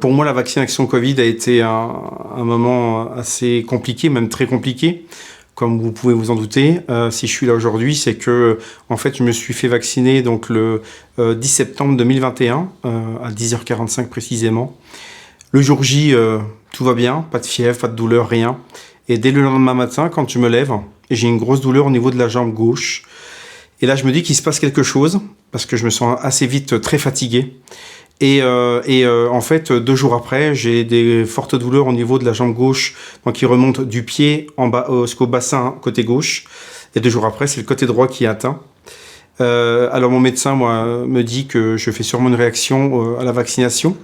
Pour moi, la vaccination Covid a été un moment assez compliqué, même très compliqué, comme vous pouvez vous en douter. Si je suis là aujourd'hui, c'est que, en fait, je me suis fait vacciner donc le 10 septembre 2021, à 10h45 précisément. Le jour J, tout va bien, pas de fièvre, pas de douleur, rien. Et dès le lendemain matin, quand je me lève, j'ai une grosse douleur au niveau de la jambe gauche. Et là, je me dis qu'il se passe quelque chose, parce que je me sens assez vite très fatigué. En fait, 2 jours après, j'ai des fortes douleurs au niveau de la jambe gauche, donc qui remontent du pied en bas jusqu'au bassin côté gauche. Et 2 jours après, c'est le côté droit qui est atteint. Alors mon médecin, moi, me dit que je fais sûrement une réaction à la vaccination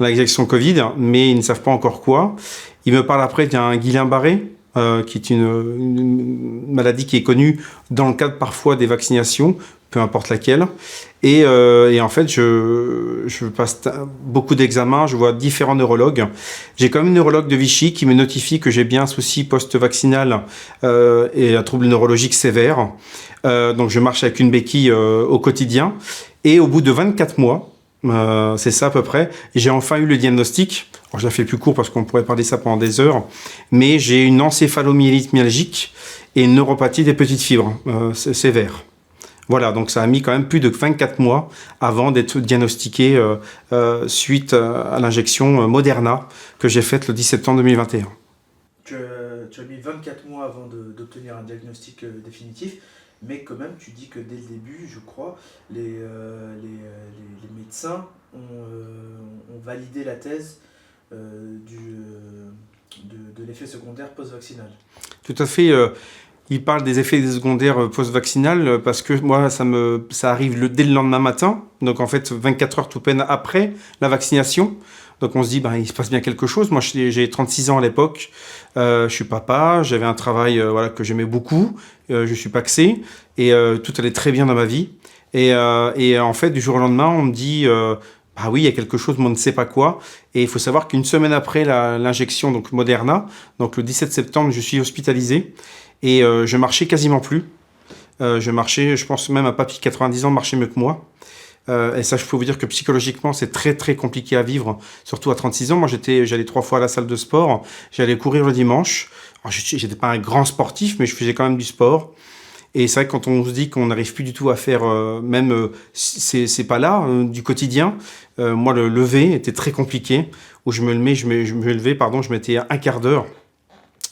Covid, mais ils ne savent pas encore quoi. Il me parle après d'un Guillain-Barré, qui est une maladie qui est connue dans le cadre parfois des vaccinations, peu importe laquelle. Et en fait, je passe beaucoup d'examens, je vois différents neurologues. J'ai quand même une neurologue de Vichy qui me notifie que j'ai bien un souci post-vaccinal et un trouble neurologique sévère. Donc je marche avec une béquille au quotidien. Et au bout de 24 mois, c'est ça à peu près, j'ai enfin eu le diagnostic. Alors, je la fais plus court parce qu'on pourrait parler de ça pendant des heures. Mais j'ai une encéphalomyélite myalgique et une neuropathie des petites fibres sévères. Voilà, donc ça a mis quand même plus de 24 mois avant d'être diagnostiqué suite à l'injection Moderna que j'ai faite le 10 septembre 2021. Tu as mis 24 mois avant d'obtenir un diagnostic définitif, mais quand même, tu dis que dès le début, je crois, les médecins ont validé la thèse de l'effet secondaire post-vaccinal. Tout à fait. Il parle des effets secondaires post-vaccinal parce que moi, ça arrive dès le lendemain matin. Donc en fait, 24 heures tout peine après la vaccination. Donc on se dit, il se passe bien quelque chose. Moi, j'ai 36 ans à l'époque. Je suis papa. J'avais un travail que j'aimais beaucoup. Je suis pacsé. Et tout allait très bien dans ma vie. Et en fait, du jour au lendemain, on me dit... oui, il y a quelque chose, mais on ne sait pas quoi. Et il faut savoir qu'une semaine après l'injection, donc Moderna, donc le 17 septembre, je suis hospitalisé. Et je marchais quasiment plus. Je marchais, je pense même à papy 90 ans marchait mieux que moi. Et ça, je peux vous dire que psychologiquement, c'est très très compliqué à vivre, surtout à 36 ans. Moi, j'allais 3 fois à la salle de sport, j'allais courir le dimanche. Alors, j'étais pas un grand sportif, mais je faisais quand même du sport. Et c'est vrai que quand on se dit qu'on n'arrive plus du tout à faire ces pas-là du quotidien, moi, le lever était très compliqué. Où je me levais, je mettais un quart d'heure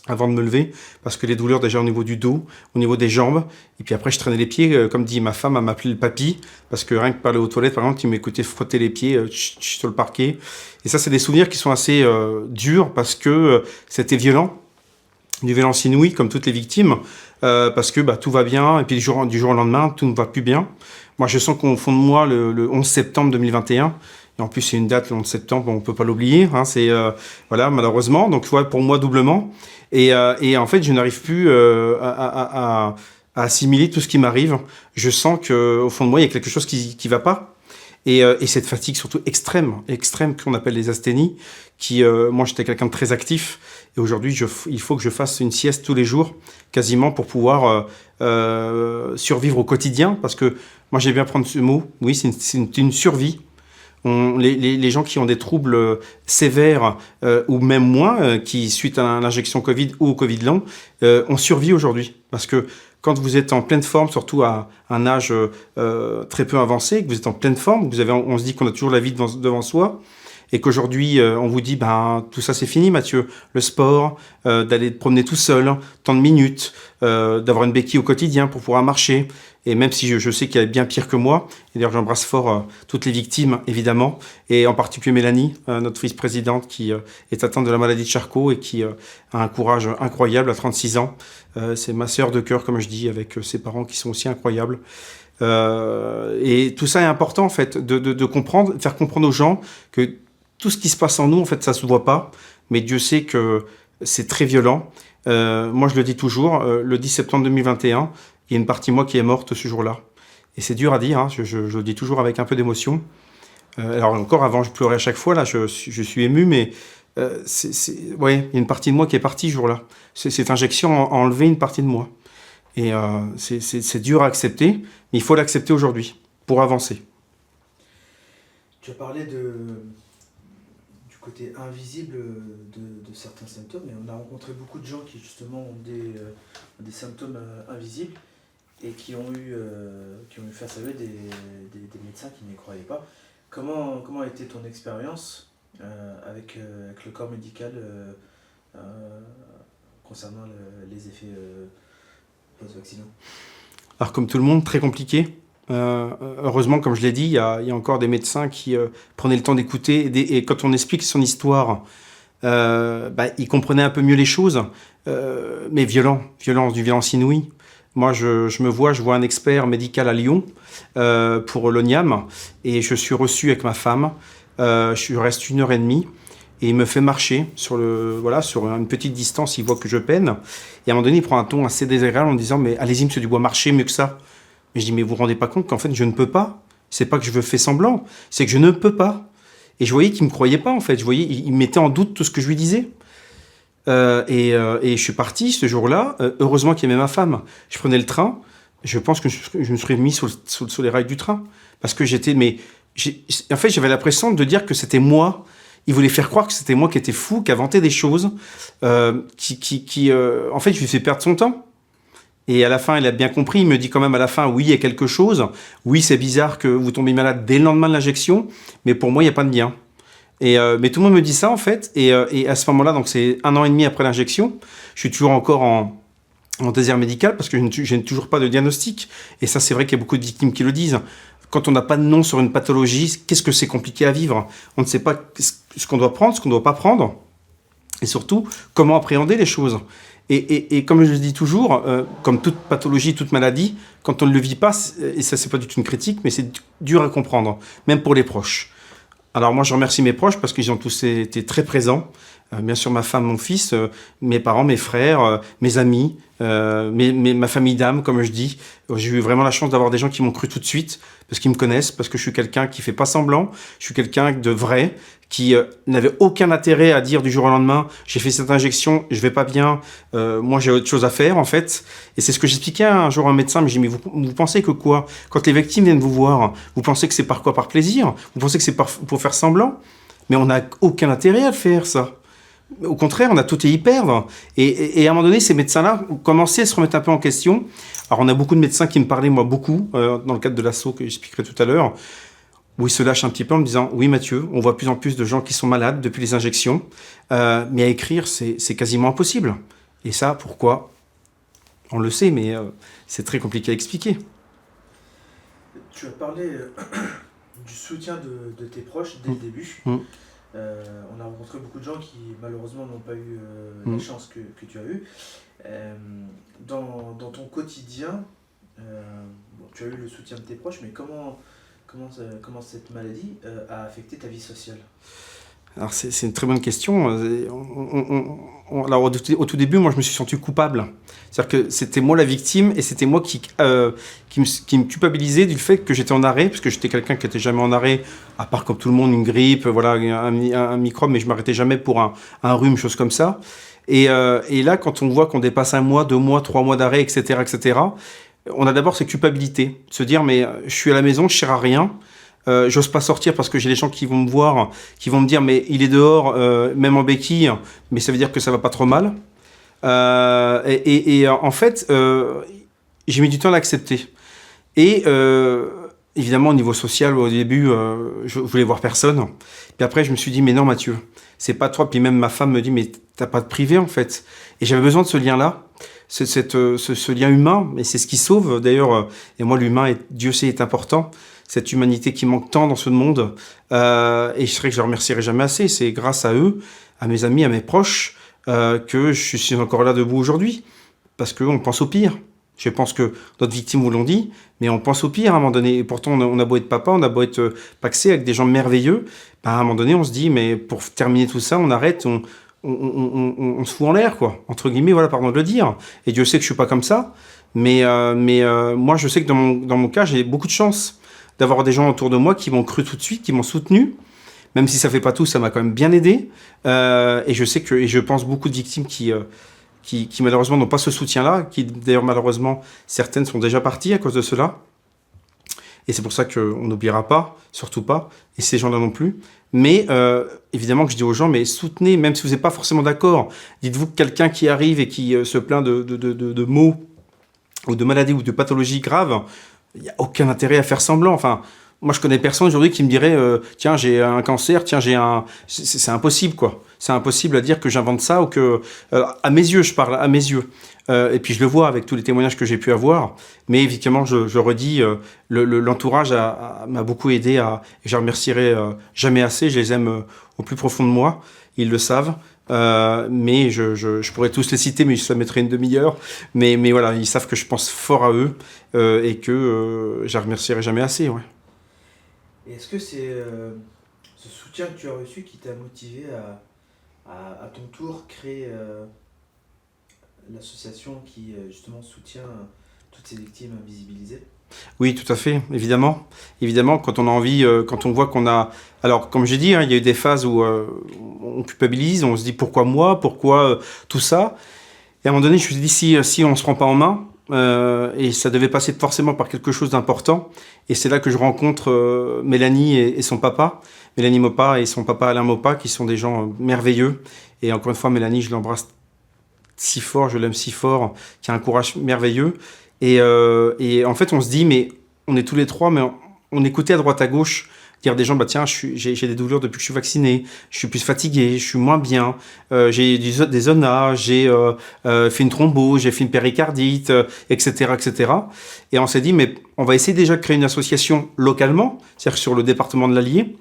avant de me lever, parce que les douleurs déjà au niveau du dos, au niveau des jambes, et puis après je traînais les pieds, comme dit ma femme, elle m'appelait le papy, parce que rien que parler aux toilettes, par exemple, il m'écoutait frotter les pieds sur le parquet. Et ça, c'est des souvenirs qui sont assez durs, parce que c'était violent, une violence inouïe, comme toutes les victimes, parce que tout va bien, et puis du jour au lendemain, tout ne va plus bien. Moi, je sens qu'au fond de moi, le 11 septembre 2021, et en plus, c'est une date, le 11 septembre, on ne peut pas l'oublier, c'est malheureusement, donc pour moi, doublement. Et en fait, je n'arrive plus à assimiler tout ce qui m'arrive. Je sens qu'au fond de moi, il y a quelque chose qui ne va pas. Et cette fatigue surtout extrême qu'on appelle les asthénies, moi j'étais quelqu'un de très actif, et aujourd'hui il faut que je fasse une sieste tous les jours, quasiment, pour pouvoir survivre au quotidien, parce que moi j'aime bien prendre ce mot, oui, c'est une survie. Les gens qui ont des troubles sévères ou même moins, qui suite à l'injection Covid ou au Covid long, on survit aujourd'hui. Parce que quand vous êtes en pleine forme, surtout à un âge très peu avancé, que vous êtes en pleine forme, on se dit qu'on a toujours la vie devant soi, et qu'aujourd'hui on vous dit tout ça c'est fini, Mathieu, le sport, d'aller te promener tout seul, tant de minutes, d'avoir une béquille au quotidien pour pouvoir marcher. Et même si je sais qu'il y a bien pire que moi, et d'ailleurs j'embrasse fort toutes les victimes, évidemment, et en particulier Mélanie, notre vice-présidente, qui est atteinte de la maladie de Charcot et qui a un courage incroyable à 36 ans. C'est ma sœur de cœur, comme je dis, avec ses parents qui sont aussi incroyables. Et tout ça est important, en fait, de comprendre, de faire comprendre aux gens que tout ce qui se passe en nous, en fait, ça se voit pas, mais Dieu sait que c'est très violent. Moi, je le dis toujours, le 10 septembre 2021, il y a une partie de moi qui est morte ce jour-là. Et c'est dur à dire, je le dis toujours avec un peu d'émotion. Alors encore avant, je pleurais à chaque fois, là, je suis ému, mais il y a une partie de moi qui est partie ce jour-là. Cette injection a enlevé une partie de moi. Et c'est dur à accepter, mais il faut l'accepter aujourd'hui, pour avancer. Tu as parlé du côté invisible de certains symptômes. Et on a rencontré beaucoup de gens qui justement ont des symptômes invisibles et qui ont eu face à eux des médecins qui n'y croyaient pas. Comment a été ton expérience avec le corps médical concernant les effets post-vaccinaux? Alors comme tout le monde, très compliqué. Heureusement, comme je l'ai dit, il y a encore des médecins qui prenaient le temps d'écouter et quand on explique son histoire, ils comprenaient un peu mieux les choses, mais violence inouïe. Moi, je vois un expert médical à Lyon pour l'ONIAM et je suis reçu avec ma femme. Je reste 1h30 et il me fait marcher sur une petite distance. Il voit que je peine et à un moment donné, il prend un ton assez désagréable en me disant « Mais allez-y, monsieur Dubois, marchez mieux que ça ». Mais je dis « Mais vous vous rendez pas compte qu'en fait, je ne peux pas. C'est pas que je veux faire semblant, c'est que je ne peux pas ». Et je voyais qu'il me croyait pas en fait. Je voyais, il mettait en doute tout ce que je lui disais. Et je suis parti ce jour-là. Heureusement qu'il y avait ma femme. Je prenais le train. Je pense que je me serais mis sur les rails du train. Parce que en fait, j'avais l'impression de dire que c'était moi. Il voulait faire croire que c'était moi qui étais fou, qui inventais des choses. En fait, je lui fais perdre son temps. Et à la fin, il a bien compris. Il me dit quand même à la fin, oui, il y a quelque chose. Oui, c'est bizarre que vous tombiez malade dès le lendemain de l'injection. Mais pour moi, il n'y a pas de lien. Mais tout le monde me dit ça en fait, et à ce moment-là, donc c'est 1 an et demi après l'injection, je suis toujours encore en désert médical parce que je n'ai toujours pas de diagnostic. Et ça, c'est vrai qu'il y a beaucoup de victimes qui le disent. Quand on n'a pas de nom sur une pathologie, qu'est-ce que c'est compliqué à vivre? On ne sait pas ce qu'on doit prendre, ce qu'on ne doit pas prendre, et surtout comment appréhender les choses. Et comme je le dis toujours, comme toute pathologie, toute maladie, quand on ne le vit pas, et ça c'est pas du tout une critique, mais c'est dur à comprendre, même pour les proches. Alors moi, je remercie mes proches parce qu'ils ont tous été très présents. Bien sûr, ma femme, mon fils, mes parents, mes frères, mes amis, ma famille d'âme, comme je dis. J'ai eu vraiment la chance d'avoir des gens qui m'ont cru tout de suite parce qu'ils me connaissent, parce que je suis quelqu'un qui fait pas semblant. Je suis quelqu'un de vrai, qui n'avait aucun intérêt à dire du jour au lendemain « j'ai fait cette injection, je vais pas bien, moi j'ai autre chose à faire » en fait. Et c'est ce que j'expliquais un jour à un médecin, mais j'ai dit « mais vous pensez que quoi? Quand les victimes viennent vous voir, vous pensez que c'est par quoi? Par plaisir? Vous pensez que c'est pour faire semblant? Mais on n'a aucun intérêt à le faire, ça. Au contraire, on a tout à y perdre. Et à un moment donné, ces médecins-là ont commencé à se remettre un peu en question. Alors on a beaucoup de médecins qui me parlaient, moi beaucoup, dans le cadre de l'assaut que j'expliquerai tout à l'heure, où ils se lâchent un petit peu en me disant « Oui Mathieu, on voit de plus en plus de gens qui sont malades depuis les injections, mais à écrire, c'est quasiment impossible. » Et ça, pourquoi? On le sait, mais c'est très compliqué à expliquer. Tu as parlé du soutien de tes proches dès le début. On a rencontré beaucoup de gens qui malheureusement n'ont pas eu la chance que tu as eue. Dans ton quotidien, tu as eu le soutien de tes proches, mais comment cette maladie a affecté ta vie sociale? Alors c'est une très bonne question. Alors au tout début, moi je me suis senti coupable. C'est-à-dire que c'était moi la victime et c'était moi qui me culpabilisait du fait que j'étais en arrêt, parce que j'étais quelqu'un qui n'était jamais en arrêt, à part comme tout le monde, une grippe, voilà, un microbe, mais je m'arrêtais jamais pour un rhume, chose comme ça. Et là, quand on voit qu'on dépasse 1 mois, 2 mois, 3 mois d'arrêt, etc., on a d'abord cette culpabilité, de se dire mais je suis à la maison, je sers à rien. J'ose pas sortir parce que j'ai des gens qui vont me voir, qui vont me dire mais il est dehors, même en béquille, mais ça veut dire que ça va pas trop mal. En fait, j'ai mis du temps à l'accepter. Et évidemment, au niveau social, au début, je voulais voir personne. Puis après, je me suis dit mais non Mathieu, c'est pas toi. Puis même ma femme me dit mais t'as pas de privé en fait. Et j'avais besoin de ce lien-là. Ce lien humain, et c'est ce qui sauve d'ailleurs, et moi l'humain, Dieu sait, est important, cette humanité qui manque tant dans ce monde, et je serais que je ne remercierai jamais assez, c'est grâce à eux, à mes amis, à mes proches, que je suis encore là debout aujourd'hui, parce qu'on pense au pire. Je pense que d'autres victimes vous l'ont dit, mais on pense au pire à un moment donné, et pourtant on a beau être papa, on a beau être paxé avec des gens merveilleux, à un moment donné on se dit, mais pour terminer tout ça, on arrête, on se fout en l'air, quoi. Entre guillemets, voilà, pardon de le dire. Et Dieu sait que je suis pas comme ça. Mais moi, je sais que dans mon cas, j'ai beaucoup de chance d'avoir des gens autour de moi qui m'ont cru tout de suite, qui m'ont soutenu. Même si ça fait pas tout, ça m'a quand même bien aidé. Et je sais et je pense beaucoup de victimes qui malheureusement n'ont pas ce soutien-là, qui d'ailleurs malheureusement, certaines sont déjà parties à cause de cela. Et c'est pour ça qu'on n'oubliera pas, surtout pas, et ces gens-là non plus. Mais évidemment que je dis aux gens, mais soutenez, même si vous n'êtes pas forcément d'accord. Dites-vous que quelqu'un qui arrive et qui se plaint de maux ou de maladies ou de pathologies graves, il n'y a aucun intérêt à faire semblant. Enfin, moi, je connais personne aujourd'hui qui me dirait tiens, j'ai un cancer, tiens, j'ai un... C'est impossible, quoi. C'est impossible à dire que j'invente ça ou que... à mes yeux, je parle, à mes yeux. Et puis, je le vois avec tous les témoignages que j'ai pu avoir. Mais évidemment, je redis, l'entourage m'a beaucoup aidé et je remercierai jamais assez. Je les aime au plus profond de moi. Ils le savent. Mais je pourrais tous les citer, mais ça mettrait une demi-heure. Mais voilà, ils savent que je pense fort à eux et que je les remercierai jamais assez, ouais. Et est-ce que c'est ce soutien que tu as reçu qui t'a motivé à ton tour créer l'association qui justement soutient toutes ces victimes invisibilisées? Oui, tout à fait, évidemment. Évidemment, quand on a envie, quand on voit qu'on a... Alors, comme j'ai dit, hein, il y a eu des phases où on culpabilise, on se dit pourquoi moi, pourquoi tout ça. Et à un moment donné, je me suis dit, si on ne se prend pas en main, et ça devait passer forcément par quelque chose d'important. Et c'est là que je rencontre Mélanie et son papa, Mélanie Maupas et son papa Alain Maupas, qui sont des gens merveilleux. Et encore une fois, Mélanie, je l'embrasse si fort, je l'aime si fort, qui a un courage merveilleux. Et en fait, on se dit, mais on est tous les trois, mais on écoutait à droite à gauche dire des gens, bah tiens, j'ai des douleurs depuis que je suis vacciné, je suis plus fatigué, je suis moins bien, j'ai des zonas, j'ai fait une thrombose, j'ai fait une péricardite, etc., etc. Et on s'est dit, mais on va essayer déjà de créer une association localement, c'est-à-dire sur le département de l'Allier.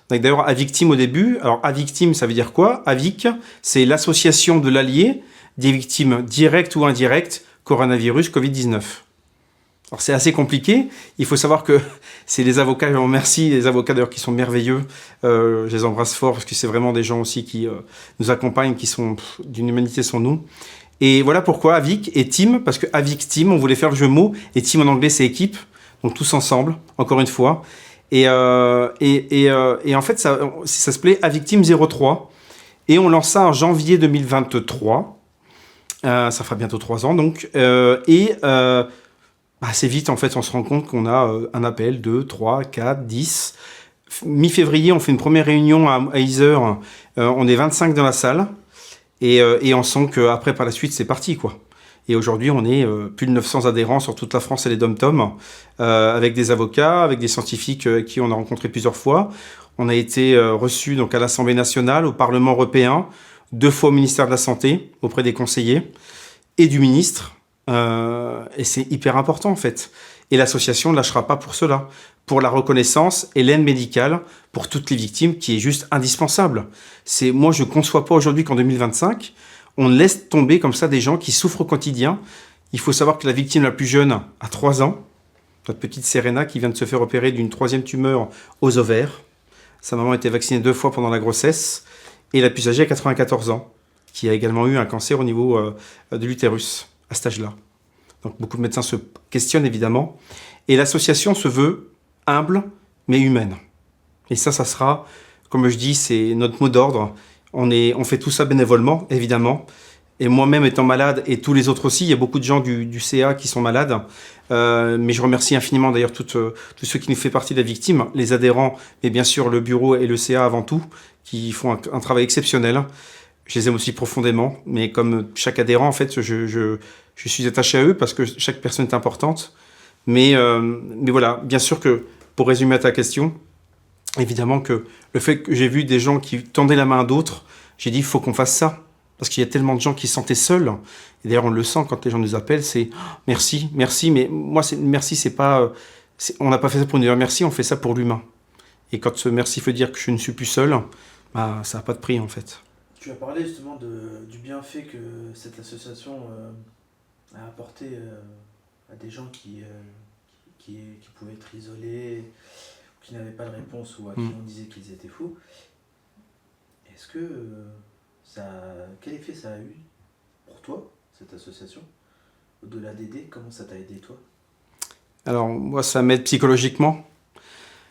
Donc d'ailleurs, Avictim au début. Alors Avictim, ça veut dire quoi? Avic, c'est l'association de l'Allier des victimes directes ou indirectes coronavirus Covid-19. Alors c'est assez compliqué. Il faut savoir que c'est les avocats, je remercie les avocats d'ailleurs qui sont merveilleux. Je les embrasse fort parce que c'est vraiment des gens aussi qui nous accompagnent, qui sont d'une humanité sans nous. Et voilà pourquoi Avic et Team, parce que Avic Team, on voulait faire le jeu de mots, et Team en anglais c'est équipe, donc tous ensemble, encore une fois. Et en fait ça s'appelait Avictim 03, et on lance ça en janvier 2023. Ça fera bientôt 3 ans donc. Assez vite, en fait, on se rend compte qu'on a un appel, 2, 3, 4, 10. Mi-février, on fait une première réunion à Iser. On est 25 dans la salle. Et on sent qu'après, par la suite, c'est parti, quoi. Et aujourd'hui, on est plus de 900 adhérents sur toute la France et les dom-toms, avec des avocats, avec des scientifiques qui on a rencontré plusieurs fois. On a été reçus donc, à l'Assemblée nationale, au Parlement européen, 2 fois au ministère de la Santé, auprès des conseillers et du ministre. Et c'est hyper important en fait. Et l'association ne lâchera pas pour cela, pour la reconnaissance et l'aide médicale pour toutes les victimes qui est juste indispensable. Moi, je ne conçois pas aujourd'hui qu'en 2025, on laisse tomber comme ça des gens qui souffrent au quotidien. Il faut savoir que la victime la plus jeune a 3 ans, notre petite Serena qui vient de se faire opérer d'une 3e tumeur aux ovaires. Sa maman a été vaccinée 2 fois pendant la grossesse. Et la plus âgée a 94 ans, qui a également eu un cancer au niveau de l'utérus à cet âge-là. Donc beaucoup de médecins se questionnent évidemment. Et l'association se veut humble mais humaine. Et ça sera, comme je dis, c'est notre mot d'ordre. On fait tout ça bénévolement, évidemment. Et moi-même étant malade, et tous les autres aussi, il y a beaucoup de gens du CA qui sont malades. Mais je remercie infiniment d'ailleurs tous ceux qui nous font partie de la victime, les adhérents, mais bien sûr le bureau et le CA avant tout, qui font un travail exceptionnel. Je les aime aussi profondément, mais comme chaque adhérent, en fait, je suis attaché à eux parce que chaque personne est importante. Mais voilà, bien sûr que, pour résumer à ta question, évidemment que le fait que j'ai vu des gens qui tendaient la main à d'autres, j'ai dit, il faut qu'on fasse ça. Parce qu'il y a tellement de gens qui se sentaient seuls. Et d'ailleurs, on le sent quand les gens nous appellent, c'est « merci, merci ». Mais moi, merci, c'est pas... on n'a pas fait ça pour nous dire merci, on fait ça pour l'humain. Et quand ce merci veut dire que je ne suis plus seul, bah, ça n'a pas de prix, en fait. Tu as parlé justement du bienfait que cette association a apporté à des gens qui pouvaient être isolés, qui n'avaient pas de réponse ou à qui on disait qu'ils étaient fous. Est-ce que quel effet ça a eu pour toi, cette association? Au-delà d'aider, comment ça t'a aidé toi? Alors moi ça m'aide psychologiquement.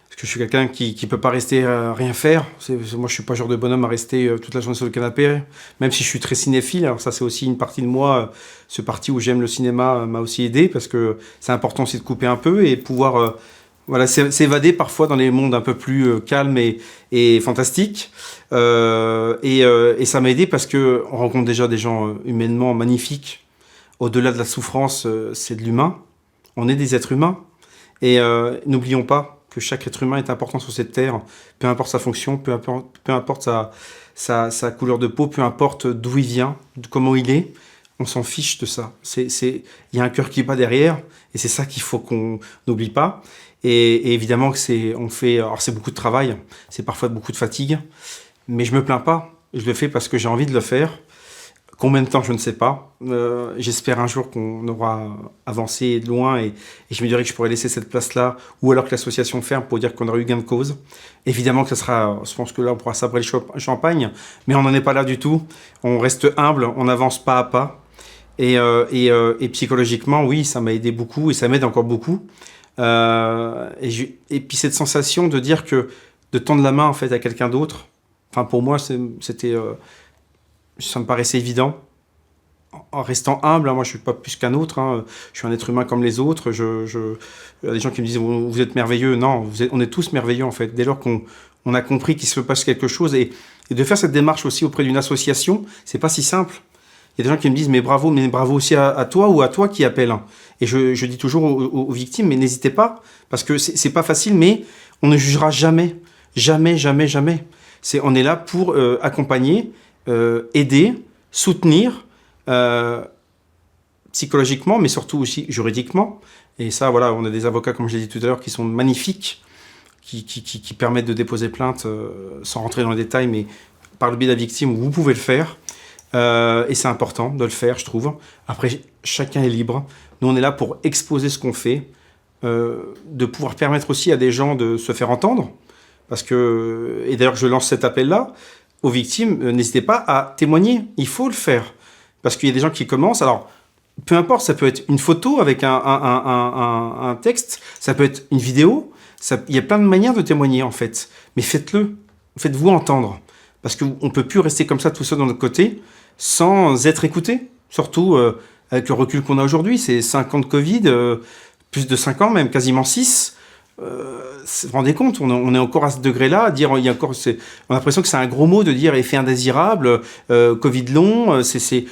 Parce que je suis quelqu'un qui ne peut pas rester rien faire. Moi, je ne suis pas le genre de bonhomme à rester toute la journée sur le canapé, même si je suis très cinéphile. Alors ça, c'est aussi une partie de moi. Ce parti où j'aime le cinéma m'a aussi aidé, parce que c'est important aussi de couper un peu et pouvoir Voilà, s'évader parfois dans les mondes un peu plus calmes et fantastiques. Et ça m'a aidé parce qu'on rencontre déjà des gens humainement magnifiques. Au-delà de la souffrance, c'est de l'humain. On est des êtres humains. Et n'oublions pas que chaque être humain est important sur cette terre, peu importe sa fonction, peu importe sa couleur de peau, peu importe d'où il vient, comment il est. On s'en fiche de ça. Il y a un cœur qui bat derrière, et c'est ça qu'il faut qu'on n'oublie pas. Et évidemment que c'est beaucoup de travail, c'est parfois beaucoup de fatigue, mais je me plains pas. Je le fais parce que j'ai envie de le faire. Combien de temps, je ne sais pas. J'espère un jour qu'on aura avancé loin et je me dirais que je pourrais laisser cette place-là, ou alors que l'association ferme pour dire qu'on aura eu gain de cause. Évidemment que ça sera, je pense que là on pourra sabrer le champagne, mais on n'en est pas là du tout. On reste humble, on avance pas à pas. Et psychologiquement, oui, ça m'a aidé beaucoup et ça m'aide encore beaucoup. Et puis cette sensation de dire que de tendre la main en fait à quelqu'un d'autre, enfin pour moi c'était ça me paraissait évident en restant humble, hein. Moi je suis pas plus qu'un autre, hein. Je suis un être humain comme les autres. Il y a des gens qui me disent vous êtes merveilleux. Non, on est tous merveilleux en fait dès lors qu'on a compris qu'il se passe quelque chose, et de faire cette démarche aussi auprès d'une association, c'est pas si simple. Il y a des gens qui me disent mais bravo aussi à toi, ou à toi qui appelle. Et je dis toujours aux victimes, mais n'hésitez pas, parce que c'est pas facile, mais on ne jugera jamais. Jamais, jamais, jamais. On est là pour accompagner, aider, soutenir, psychologiquement, mais surtout aussi juridiquement. Et ça, voilà, on a des avocats, comme je l'ai dit tout à l'heure, qui sont magnifiques, qui permettent de déposer plainte sans rentrer dans les détails, mais par le biais de la victime, vous pouvez le faire. Et c'est important de le faire, je trouve. Après, chacun est libre. Nous, on est là pour exposer ce qu'on fait, de pouvoir permettre aussi à des gens de se faire entendre. Parce que, et d'ailleurs, je lance cet appel-là aux victimes, n'hésitez pas à témoigner. Il faut le faire. Parce qu'il y a des gens qui commencent. Alors, peu importe, ça peut être une photo avec un texte, ça peut être une vidéo. Il y a plein de manières de témoigner, en fait. Mais faites-le. Faites-vous entendre. Parce qu'on ne peut plus rester comme ça tout seul dans notre côté, sans être écouté. Surtout avec le recul qu'on a aujourd'hui. C'est 5 ans de Covid, plus de 5 ans, même quasiment 6. Vous vous rendez compte, on est encore à ce degré-là, à dire, on a l'impression que c'est un gros mot de dire effet indésirable, Covid long, c'est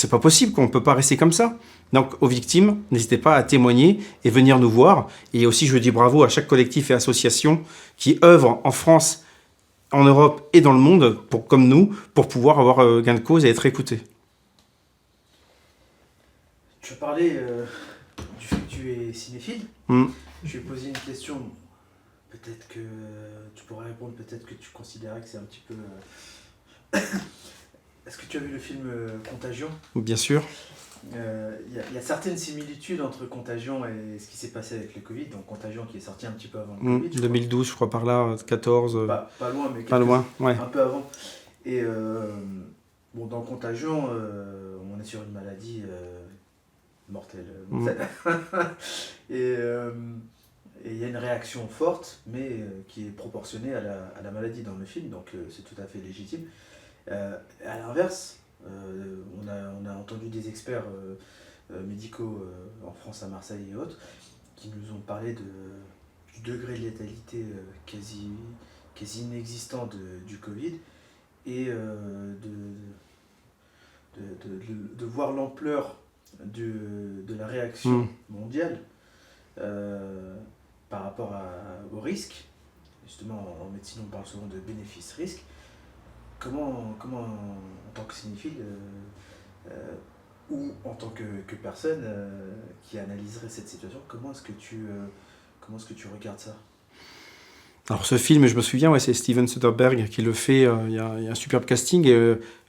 pas possible, qu'on ne peut pas rester comme ça. Donc aux victimes, n'hésitez pas à témoigner et venir nous voir. Et aussi, je dis bravo à chaque collectif et association qui œuvre en France, en Europe et dans le monde, comme nous, pour pouvoir avoir gain de cause et être écouté. Tu as parlé du fait que tu es cinéphile. Je vais poser une question. Peut-être que tu pourrais répondre, peut-être que tu considérais que c'est un petit peu... Est-ce que tu as vu le film Contagion ? Bien sûr. Il y a certaines similitudes entre Contagion et ce qui s'est passé avec le Covid. Donc Contagion qui est sorti un petit peu avant le Covid. 2012, je crois, par là, 14. Pas loin, mais pas loin, ouais. Un peu avant. Et dans Contagion, on est sur une maladie mortelle. Et il y a une réaction forte, mais qui est proportionnée à la maladie dans le film, donc c'est tout à fait légitime. À l'inverse, on a entendu des experts médicaux en France, à Marseille et autres, qui nous ont parlé du degré de létalité quasi inexistant du Covid, et de voir l'ampleur de la réaction mondiale par rapport au risque. Justement, en médecine, on parle souvent de bénéfice-risque. Comment en tant que cinéphile, ou en tant que personne qui analyserait cette situation, comment est-ce que tu regardes ça ? Alors ce film, je me souviens, ouais, c'est Steven Soderbergh qui le fait. Il y a un superbe casting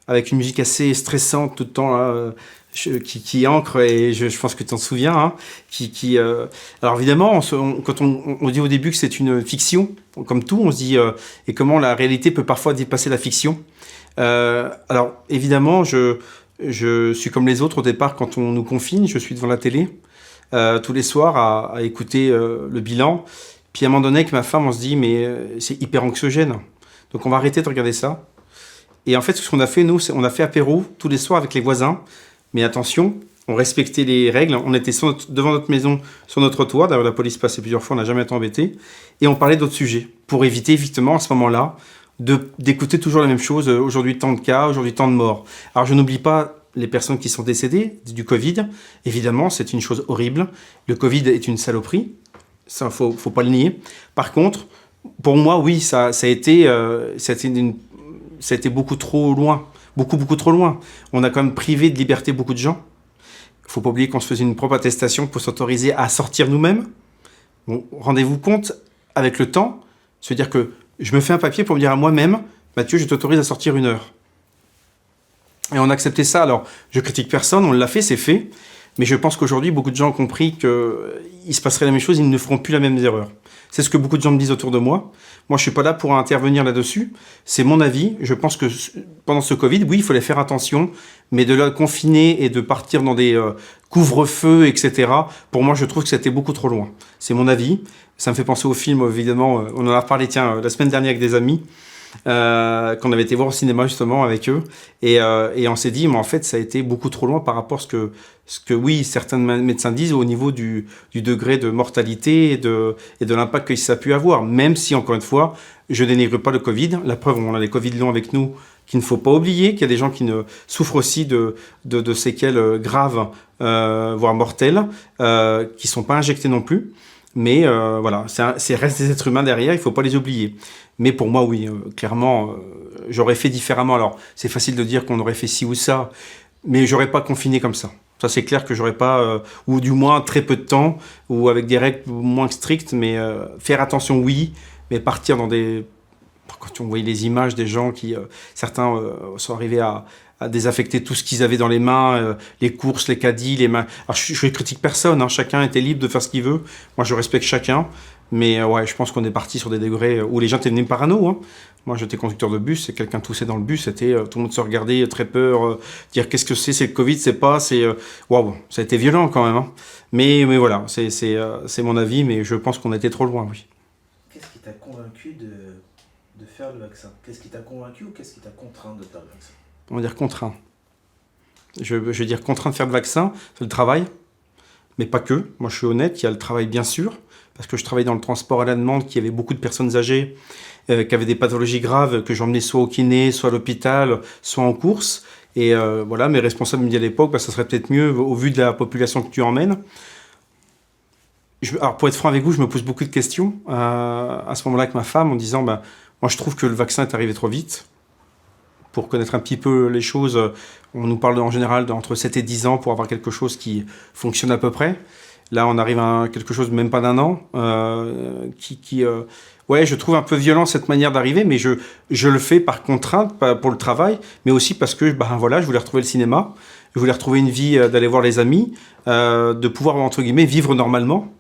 avec une musique assez stressante tout le temps là, qui ancre, et je pense que tu t'en souviens. Hein, alors évidemment, quand on dit au début que c'est une fiction, comme tout, on se dit et comment la réalité peut parfois dépasser la fiction. Alors évidemment, je suis comme les autres au départ quand on nous confine. Je suis devant la télé tous les soirs à écouter le bilan. Puis à un moment donné, avec ma femme, on se dit, mais c'est hyper anxiogène. Donc on va arrêter de regarder ça. Et en fait, ce qu'on a fait, nous, on a fait apéro tous les soirs avec les voisins. Mais attention, on respectait les règles, on était devant notre maison, sur notre trottoir, d'ailleurs la police passait plusieurs fois, on n'a jamais été embêté, et on parlait d'autres sujets, pour éviter effectivement à ce moment-là d'écouter toujours la même chose, aujourd'hui tant de cas, aujourd'hui tant de morts. Alors je n'oublie pas les personnes qui sont décédées du Covid, évidemment c'est une chose horrible, le Covid est une saloperie, ça faut pas le nier. Par contre, pour moi oui, ça a été beaucoup trop loin, beaucoup trop loin. On a quand même privé de liberté beaucoup de gens. Il ne faut pas oublier qu'on se faisait une propre attestation pour s'autoriser à sortir nous-mêmes. Bon, rendez-vous compte, avec le temps, se dire que je me fais un papier pour me dire à moi-même, Mathieu, je t'autorise à sortir 1 heure. Et on a accepté ça. Alors, je critique personne, on l'a fait, c'est fait. Mais je pense qu'aujourd'hui, beaucoup de gens ont compris qu'il se passerait la même chose, ils ne feront plus la même erreur. C'est ce que beaucoup de gens me disent autour de moi. Moi, je ne suis pas là pour intervenir là-dessus. C'est mon avis. Je pense que pendant ce Covid, oui, il fallait faire attention, mais de la confiner et de partir dans des couvre-feux, etc., pour moi, je trouve que c'était beaucoup trop loin. C'est mon avis. Ça me fait penser au film, évidemment. On en a parlé, la semaine dernière avec des amis, qu'on avait été voir au cinéma, justement, avec eux. Et on s'est dit, mais en fait, ça a été beaucoup trop loin par rapport à ce que oui, certains médecins disent au niveau du degré de mortalité et de l'impact que ça a pu avoir. Même si, encore une fois, je dénigre pas le Covid. La preuve, on a les Covid longs avec nous, qu'il ne faut pas oublier, qu'il y a des gens qui souffrent aussi de séquelles graves, voire mortelles, qui sont pas injectés non plus. Mais voilà, c'est reste des êtres humains derrière, il ne faut pas les oublier. Mais pour moi, oui, clairement, j'aurais fait différemment. Alors, c'est facile de dire qu'on aurait fait ci ou ça, mais j'aurais pas confiné comme ça. Ça, c'est clair que j'aurais pas, ou du moins très peu de temps, ou avec des règles moins strictes, mais faire attention, oui, mais partir dans des... Quand on voyait les images des gens qui... certains sont arrivés à désaffecter tout ce qu'ils avaient dans les mains, les courses, les caddies, les mains. Alors, je critique personne, hein, chacun était libre de faire ce qu'il veut. Moi, je respecte chacun. Mais ouais, je pense qu'on est parti sur des degrés où les gens étaient devenus parano. Hein. Moi, j'étais conducteur de bus, et quelqu'un toussait dans le bus, c'était tout le monde se regardait, très peur, dire qu'est-ce que c'est le Covid, c'est pas, waouh, ça a été violent quand même. Hein. Mais voilà, c'est mon avis, mais je pense qu'on était trop loin, oui. Qu'est-ce qui t'a convaincu de faire le vaccin? Qu'est-ce qui t'a convaincu ou qu'est-ce qui t'a contraint de faire le vaccin? On va dire contraint. Je veux dire contraint de faire le vaccin, c'est le travail, mais pas que. Moi, je suis honnête, il y a le travail bien sûr, parce que je travaille dans le transport à la demande, qu'il y avait beaucoup de personnes âgées qui avaient des pathologies graves, que j'emmenais soit au kiné, soit à l'hôpital, soit en course. Et voilà, mes responsables me disaient à l'époque, ça serait peut-être mieux au vu de la population que tu emmènes. Alors pour être franc avec vous, je me pose beaucoup de questions à ce moment-là avec ma femme, en disant, moi je trouve que le vaccin est arrivé trop vite. Pour connaître un petit peu les choses, on nous parle en général d'entre 7 et 10 ans pour avoir quelque chose qui fonctionne à peu près. Là, on arrive à quelque chose même pas d'1 an, ouais, je trouve un peu violent cette manière d'arriver, mais je le fais par contrainte, pas pour le travail, mais aussi parce que, voilà, je voulais retrouver le cinéma, je voulais retrouver une vie d'aller voir les amis, de pouvoir, entre guillemets, vivre normalement.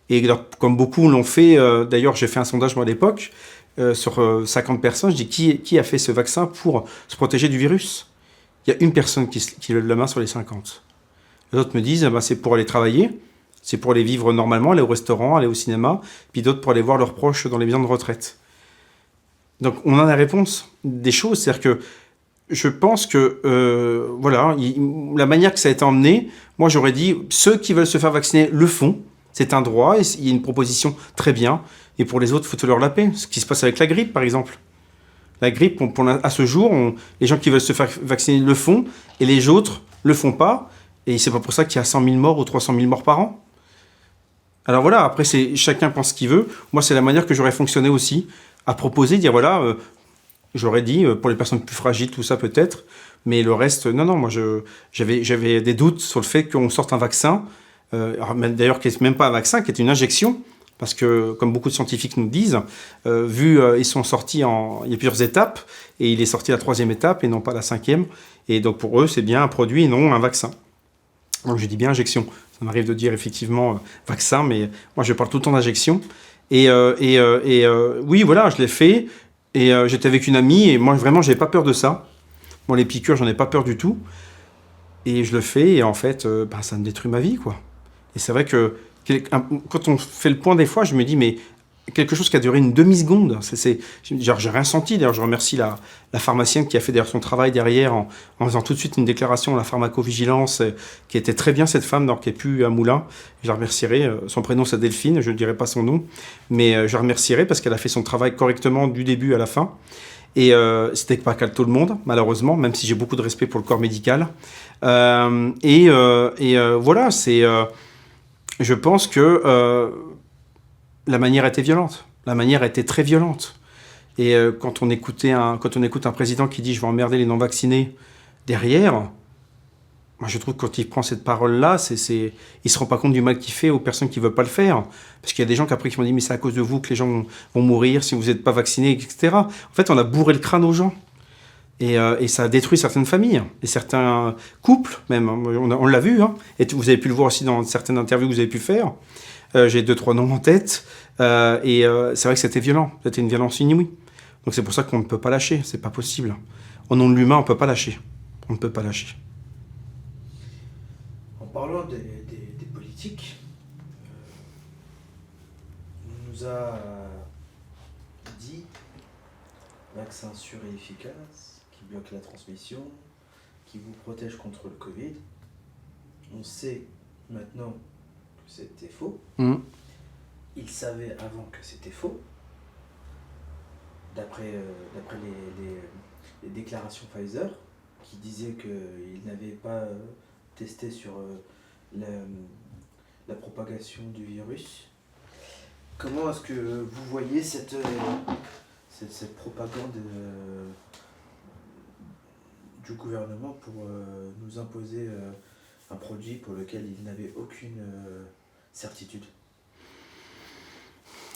Et comme beaucoup l'ont fait, d'ailleurs, j'ai fait un sondage, moi, à l'époque, sur 50 personnes, je dis qui a fait ce vaccin pour se protéger du virus? Il y a une personne qui lève la main sur les 50. Les autres me disent, c'est pour aller travailler, c'est pour aller vivre normalement, aller au restaurant, aller au cinéma, puis d'autres pour aller voir leurs proches dans les maisons de retraite. Donc on a la réponse des choses, c'est-à-dire que je pense que, voilà, la manière que ça a été emmené, moi j'aurais dit, ceux qui veulent se faire vacciner le font, c'est un droit, il y a une proposition très bien, et pour les autres, foutez-leur la paix. Ce qui se passe avec la grippe, par exemple. La grippe, à ce jour, les gens qui veulent se faire vacciner le font, et les autres le font pas, et c'est pas pour ça qu'il y a 100 000 morts ou 300 000 morts par an. Alors voilà, après, chacun pense ce qu'il veut. Moi, c'est la manière que j'aurais fonctionné aussi, à proposer, dire voilà, j'aurais dit, pour les personnes plus fragiles, tout ça peut-être, mais le reste, non, moi, j'avais des doutes sur le fait qu'on sorte un vaccin, d'ailleurs, qui n'est même pas un vaccin, qui est une injection, parce que, comme beaucoup de scientifiques nous disent, ils sont sortis il y a plusieurs étapes, et il est sorti la 3e étape, et non pas la 5e, et donc pour eux, c'est bien un produit et non un vaccin. Donc je dis bien injection. Ça m'arrive de dire effectivement vaccin, mais moi je parle tout le temps d'injection. Et oui, voilà, je l'ai fait. Et j'étais avec une amie, et moi vraiment, j'avais pas peur de ça. Moi, les piqûres, j'en ai pas peur du tout. Et je le fais, et en fait, ça me détruit ma vie, quoi. Et c'est vrai que quand on fait le point des fois, je me dis, mais quelque chose qui a duré une demi-seconde. Genre, j'ai rien senti. D'ailleurs, je remercie la pharmacienne qui a fait d'ailleurs son travail derrière en faisant tout de suite une déclaration à la pharmacovigilance, qui était très bien, cette femme, alors qui n'est plus à Moulins. Je la remercierai. Son prénom, c'est Delphine. Je ne dirai pas son nom. Mais je la remercierai parce qu'elle a fait son travail correctement du début à la fin. Et c'était pas qu'à tout le monde, malheureusement, même si j'ai beaucoup de respect pour le corps médical. Voilà, je pense que la manière était violente. La manière était très violente. Et quand on écoute un président qui dit « je vais emmerder les non-vaccinés » derrière, moi je trouve que quand il prend cette parole-là, il ne se rend pas compte du mal qu'il fait aux personnes qui ne veulent pas le faire. Parce qu'il y a des gens qui après qui m'ont dit « mais c'est à cause de vous que les gens vont mourir si vous n'êtes pas vaccinés, etc. » En fait, on a bourré le crâne aux gens. Et ça a détruit certaines familles, et certains couples même. On l'a vu, hein. Et vous avez pu le voir aussi dans certaines interviews que vous avez pu faire. J'ai 2-3 noms en tête. C'est vrai que c'était violent. C'était une violence inouïe. Donc c'est pour ça qu'on ne peut pas lâcher. C'est pas possible. Au nom de l'humain, on ne peut pas lâcher. On ne peut pas lâcher. En parlant des politiques, on nous a dit vaccin sûr et efficace, qui bloque la transmission, qui vous protège contre le Covid. On sait maintenant que c'était faux. Ils savaient avant que c'était faux. D'après les déclarations Pfizer, qui disaient qu'ils n'avaient pas testé sur la propagation du virus. Comment est-ce que vous voyez cette propagande du gouvernement pour nous imposer un produit pour lequel ils n'avaient aucune certitude?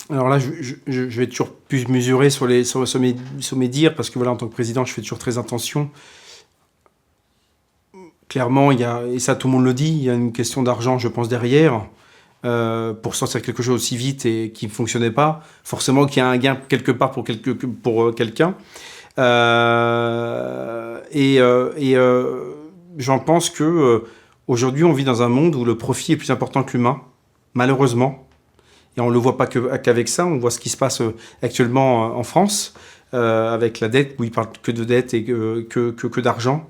Alors là, je vais toujours plus mesurer sur mes dires, parce que voilà, en tant que président, je fais toujours très attention. Clairement, et ça tout le monde le dit, il y a une question d'argent, je pense, derrière, pour sortir quelque chose aussi vite et qui ne fonctionnait pas. Forcément qu'il y a un gain quelque part pour quelqu'un. J'en pense que aujourd'hui, on vit dans un monde où le profit est plus important que l'humain, malheureusement. Et on ne le voit pas qu'avec ça, on voit ce qui se passe actuellement en France, avec la dette, où il ne parle que de dette et que d'argent.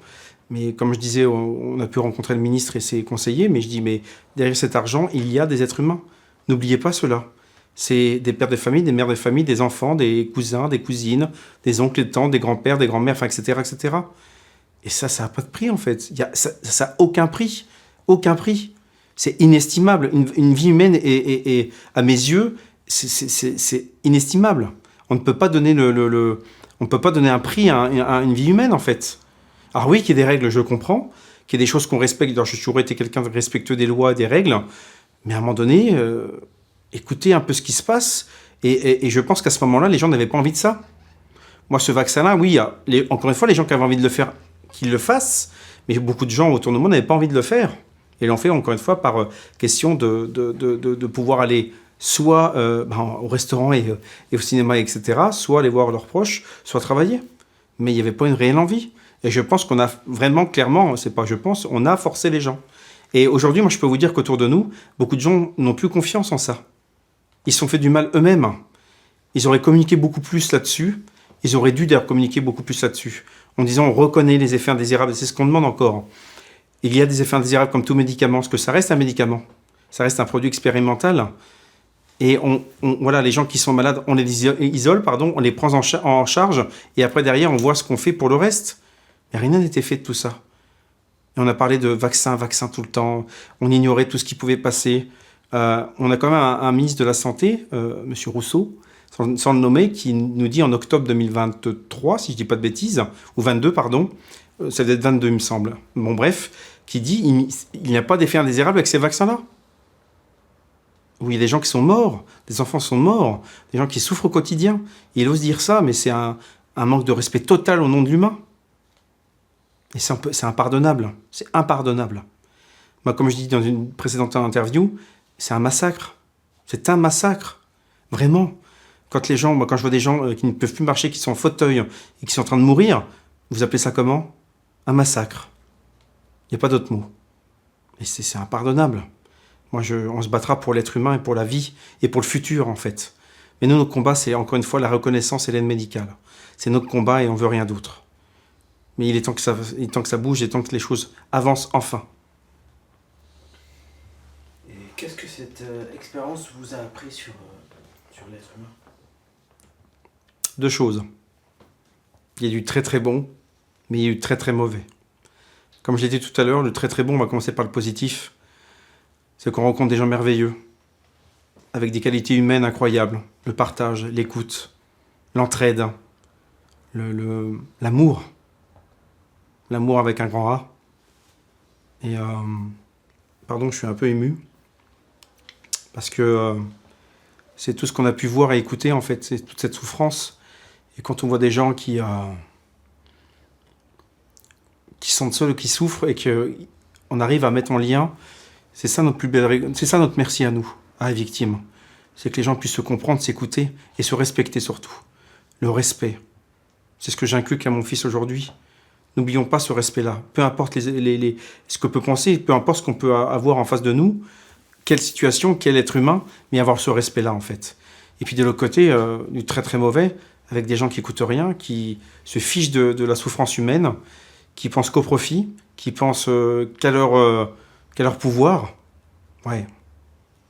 Mais comme je disais, on a pu rencontrer le ministre et ses conseillers, mais je dis, mais derrière cet argent, il y a des êtres humains. N'oubliez pas cela. C'est des pères de famille, des mères de famille, des enfants, des cousins, des cousines, des oncles, des tantes, des grands-pères, des grands-mères, enfin, etc., etc. Et ça n'a pas de prix, en fait. Ça n'a aucun prix. Aucun prix. C'est inestimable. Une vie humaine, et à mes yeux, c'est inestimable. On ne peut pas donner on ne peut pas donner un prix à une vie humaine, en fait. Alors oui, qu'il y ait des règles, je comprends. Qu'il y ait des choses qu'on respecte. Alors, j'ai toujours été quelqu'un de respectueux des lois, des règles. Mais à un moment donné, écoutez un peu ce qui se passe. Et je pense qu'à ce moment-là, les gens n'avaient pas envie de ça. Moi, ce vaccin-là, oui, encore une fois, les gens qui avaient envie de le faire, qu'ils le fassent. Mais beaucoup de gens autour de moi n'avaient pas envie de le faire. Et l'ont fait, encore une fois, par question de pouvoir aller soit au restaurant et au cinéma, etc., soit aller voir leurs proches, soit travailler. Mais il n'y avait pas une réelle envie. Et je pense qu'on a vraiment, clairement, c'est pas je pense, on a forcé les gens. Et aujourd'hui, moi, je peux vous dire qu'autour de nous, beaucoup de gens n'ont plus confiance en ça. Ils se sont fait du mal eux-mêmes. Ils auraient communiqué beaucoup plus là-dessus. Ils auraient dû d'ailleurs communiquer beaucoup plus là-dessus. En disant, on reconnaît les effets indésirables. Et c'est ce qu'on demande encore. Il y a des effets indésirables comme tout médicament, parce que ça reste un médicament. Ça reste un produit expérimental. Et voilà, les gens qui sont malades, on les isole, on les prend en charge. Et après, derrière, on voit ce qu'on fait pour le reste. Mais rien n'était fait de tout ça. Et on a parlé de vaccin tout le temps. On ignorait tout ce qui pouvait passer. On a quand même un ministre de la Santé, M. Rousseau, sans le nommer, qui nous dit en octobre 2023, si je ne dis pas de bêtises, ou 22, pardon, ça doit être 22, il me semble. Bon, bref, qui dit il n'y a pas d'effet indésirable avec ces vaccins-là. Oui, il y a des gens qui sont morts, des enfants sont morts, des gens qui souffrent au quotidien. Il ose dire ça, mais c'est un manque de respect total au nom de l'humain. Et c'est impardonnable. C'est impardonnable. Moi, comme je dis dans une précédente interview, c'est un massacre. C'est un massacre. Vraiment. Quand je vois des gens qui ne peuvent plus marcher, qui sont en fauteuil et qui sont en train de mourir, vous appelez ça comment? Un massacre. Il n'y a pas d'autre mot. Et c'est impardonnable. Moi, on se battra pour l'être humain et pour la vie et pour le futur, en fait. Mais nous, notre combat, c'est encore une fois la reconnaissance et l'aide médicale. C'est notre combat et on veut rien d'autre. Mais il est temps que ça bouge, il est temps que les choses avancent enfin. Et qu'est-ce que cette expérience vous a appris sur l'être humain? 2 choses. Il y a du très très bon, mais il y a du très très mauvais. Comme je l'ai dit tout à l'heure, le très très bon, on va commencer par le positif. C'est qu'on rencontre des gens merveilleux, avec des qualités humaines incroyables. Le partage, l'écoute, l'entraide, l'amour. L'amour avec un grand A. Et pardon, je suis un peu ému. Parce que c'est tout ce qu'on a pu voir et écouter, en fait. C'est toute cette souffrance. Et quand on voit des gens qui sentent seuls, qui souffrent, et qu'on arrive à mettre en lien, c'est ça notre plus belle, c'est ça notre merci à nous, à la victime. C'est que les gens puissent se comprendre, s'écouter et se respecter surtout. Le respect. C'est ce que j'inculque à mon fils aujourd'hui. N'oublions pas ce respect-là. Peu importe ce qu'on peut penser, peu importe ce qu'on peut avoir en face de nous, quelle situation, quel être humain, mais avoir ce respect-là, en fait. Et puis de l'autre côté, du très très mauvais, avec des gens qui n'écoutent rien, qui se fichent de la souffrance humaine, qui pensent qu'au profit, qui pensent qu'à leur pouvoir. Ouais,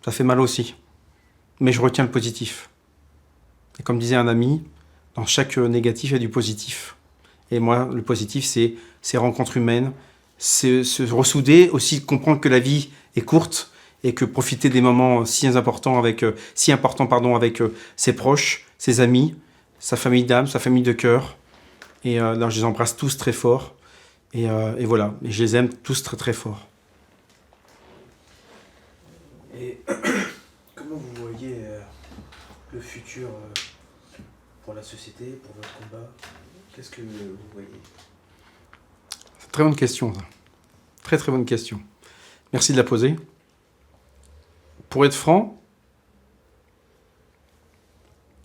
ça fait mal aussi. Mais je retiens le positif. Et comme disait un ami, dans chaque négatif, il y a du positif. Et moi, le positif, c'est ces rencontres humaines, c'est se ressouder, aussi comprendre que la vie est courte et que profiter des moments si importants avec ses proches, ses amis, sa famille d'âme, sa famille de cœur. Et là, je les embrasse tous très fort. Et voilà, et je les aime tous très très fort. Et comment vous voyez le futur pour la société, pour votre combat? Qu'est-ce que vous voyez? C'est une très bonne question, ça. Très très bonne question. Merci de la poser. Pour être franc,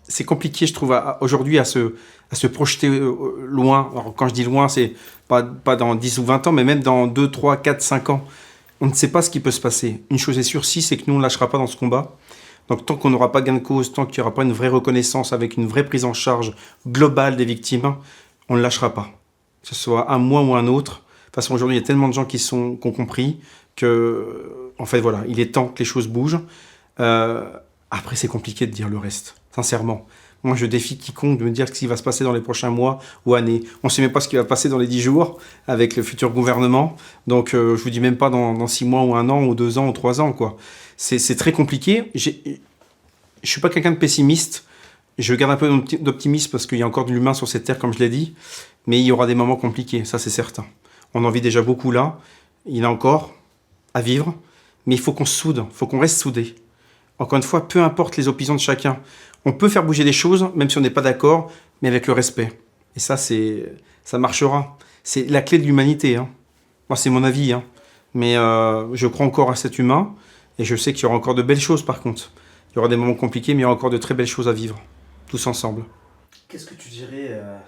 c'est compliqué, je trouve, aujourd'hui à se projeter loin. Alors, quand je dis loin, c'est pas dans 10 ou 20 ans, mais même dans 2, 3, 4, 5 ans. On ne sait pas ce qui peut se passer. Une chose est sûre, c'est que nous, on ne lâchera pas dans ce combat. Donc, tant qu'on n'aura pas gain de cause, tant qu'il n'y aura pas une vraie reconnaissance avec une vraie prise en charge globale des victimes, on ne lâchera pas. Que ce soit un mois ou un autre. De toute façon, aujourd'hui, il y a tellement de gens qui ont compris que, en fait, voilà, il est temps que les choses bougent. Après, c'est compliqué de dire le reste, sincèrement. Moi, je défie quiconque de me dire ce qui va se passer dans les prochains mois ou années. On ne sait même pas ce qui va passer dans les 10 jours avec le futur gouvernement. Donc, je ne vous dis même pas dans 6 mois ou 1 an ou 2 ans ou 3 ans, quoi. C'est très compliqué. Je ne suis pas quelqu'un de pessimiste. Je garde un peu d'optimisme parce qu'il y a encore de l'humain sur cette terre, comme je l'ai dit. Mais il y aura des moments compliqués, ça c'est certain. On en vit déjà beaucoup là. Il y en a encore à vivre. Mais il faut qu'on se soude, il faut qu'on reste soudés. Encore une fois, peu importe les opinions de chacun. On peut faire bouger les choses, même si on n'est pas d'accord, mais avec le respect. Et ça marchera. C'est la clé de l'humanité. Hein. Moi, c'est mon avis. Hein. Mais je crois encore à cet humain. Et je sais qu'il y aura encore de belles choses, par contre. Il y aura des moments compliqués, mais il y aura encore de très belles choses à vivre. Tous ensemble. Qu'est-ce que tu dirais à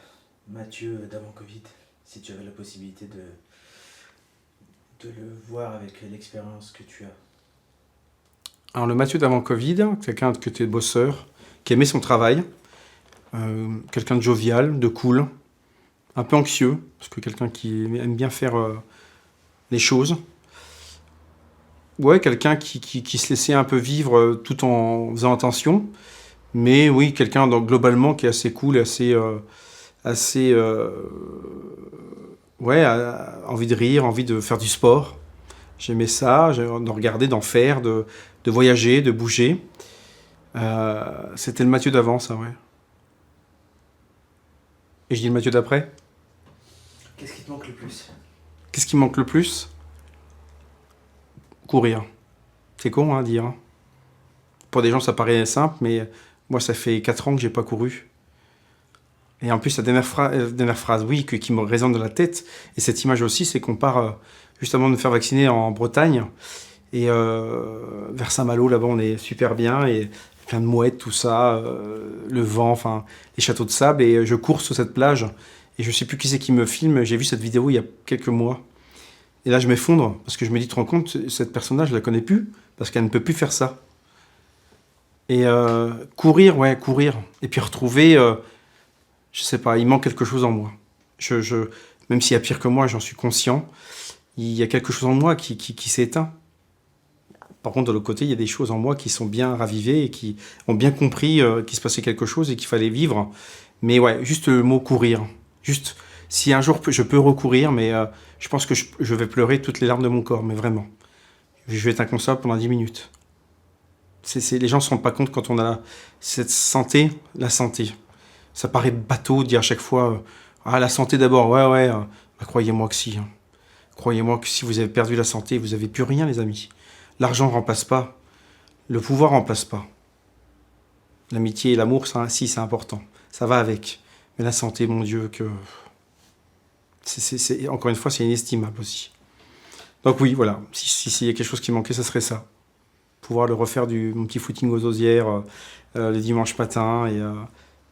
Mathieu d'avant Covid, si tu avais la possibilité de le voir avec l'expérience que tu as? Alors, le Mathieu d'avant Covid, quelqu'un qui était bosseur, qui aimait son travail, quelqu'un de jovial, de cool, un peu anxieux, parce que quelqu'un qui aime bien faire les choses. Ouais, quelqu'un qui se laissait un peu vivre tout en faisant attention. Mais oui, quelqu'un globalement qui est assez cool et envie de rire, envie de faire du sport. J'aimais ça, d'en regarder, d'en faire, de voyager, de bouger. C'était le Mathieu d'avant, ça, ouais. Et je dis le Mathieu d'après. Qu'est-ce qui te manque le plus? Qu'est-ce qui me manque le plus? Courir. C'est con à dire. Pour des gens, ça paraît simple, mais moi, ça fait 4 ans que j'ai pas couru. Et en plus, la dernière phrase, oui, qui me résonne dans la tête, et cette image aussi, c'est qu'on part juste avant de me faire vacciner en Bretagne, et vers Saint-Malo, là-bas, on est super bien, et plein de mouettes, tout ça, le vent, enfin, les châteaux de sable, et je cours sur cette plage, et je sais plus qui c'est qui me filme, j'ai vu cette vidéo il y a quelques mois. Et là, je m'effondre, parce que je me dis, tu te rends compte, cette personne-là, je la connais plus, parce qu'elle ne peut plus faire ça. Et courir. Et puis retrouver, je sais pas, il manque quelque chose en moi. Même s'il y a pire que moi, j'en suis conscient, il y a quelque chose en moi qui s'est éteint. Par contre, de l'autre côté, il y a des choses en moi qui sont bien ravivées et qui ont bien compris qu'il se passait quelque chose et qu'il fallait vivre. Mais ouais, juste le mot courir. Juste, si un jour je peux recourir, mais je pense que je vais pleurer toutes les larmes de mon corps, mais vraiment. Je vais être inconsolable pendant 10 minutes. Les gens ne se rendent pas compte quand on a cette santé, la santé. Ça paraît bateau de dire à chaque fois ah, la santé d'abord, ouais. Bah, croyez-moi que si. Hein. Croyez-moi que si vous avez perdu la santé, vous n'avez plus rien, les amis. L'argent ne remplace pas. Le pouvoir ne remplace pas. L'amitié et l'amour, ça, si, c'est important. Ça va avec. Mais la santé, mon Dieu, que... encore une fois, c'est inestimable aussi. Donc oui, voilà. S'il y a quelque chose qui manquait, ça serait ça. Pouvoir le refaire mon petit footing aux osières le dimanche matin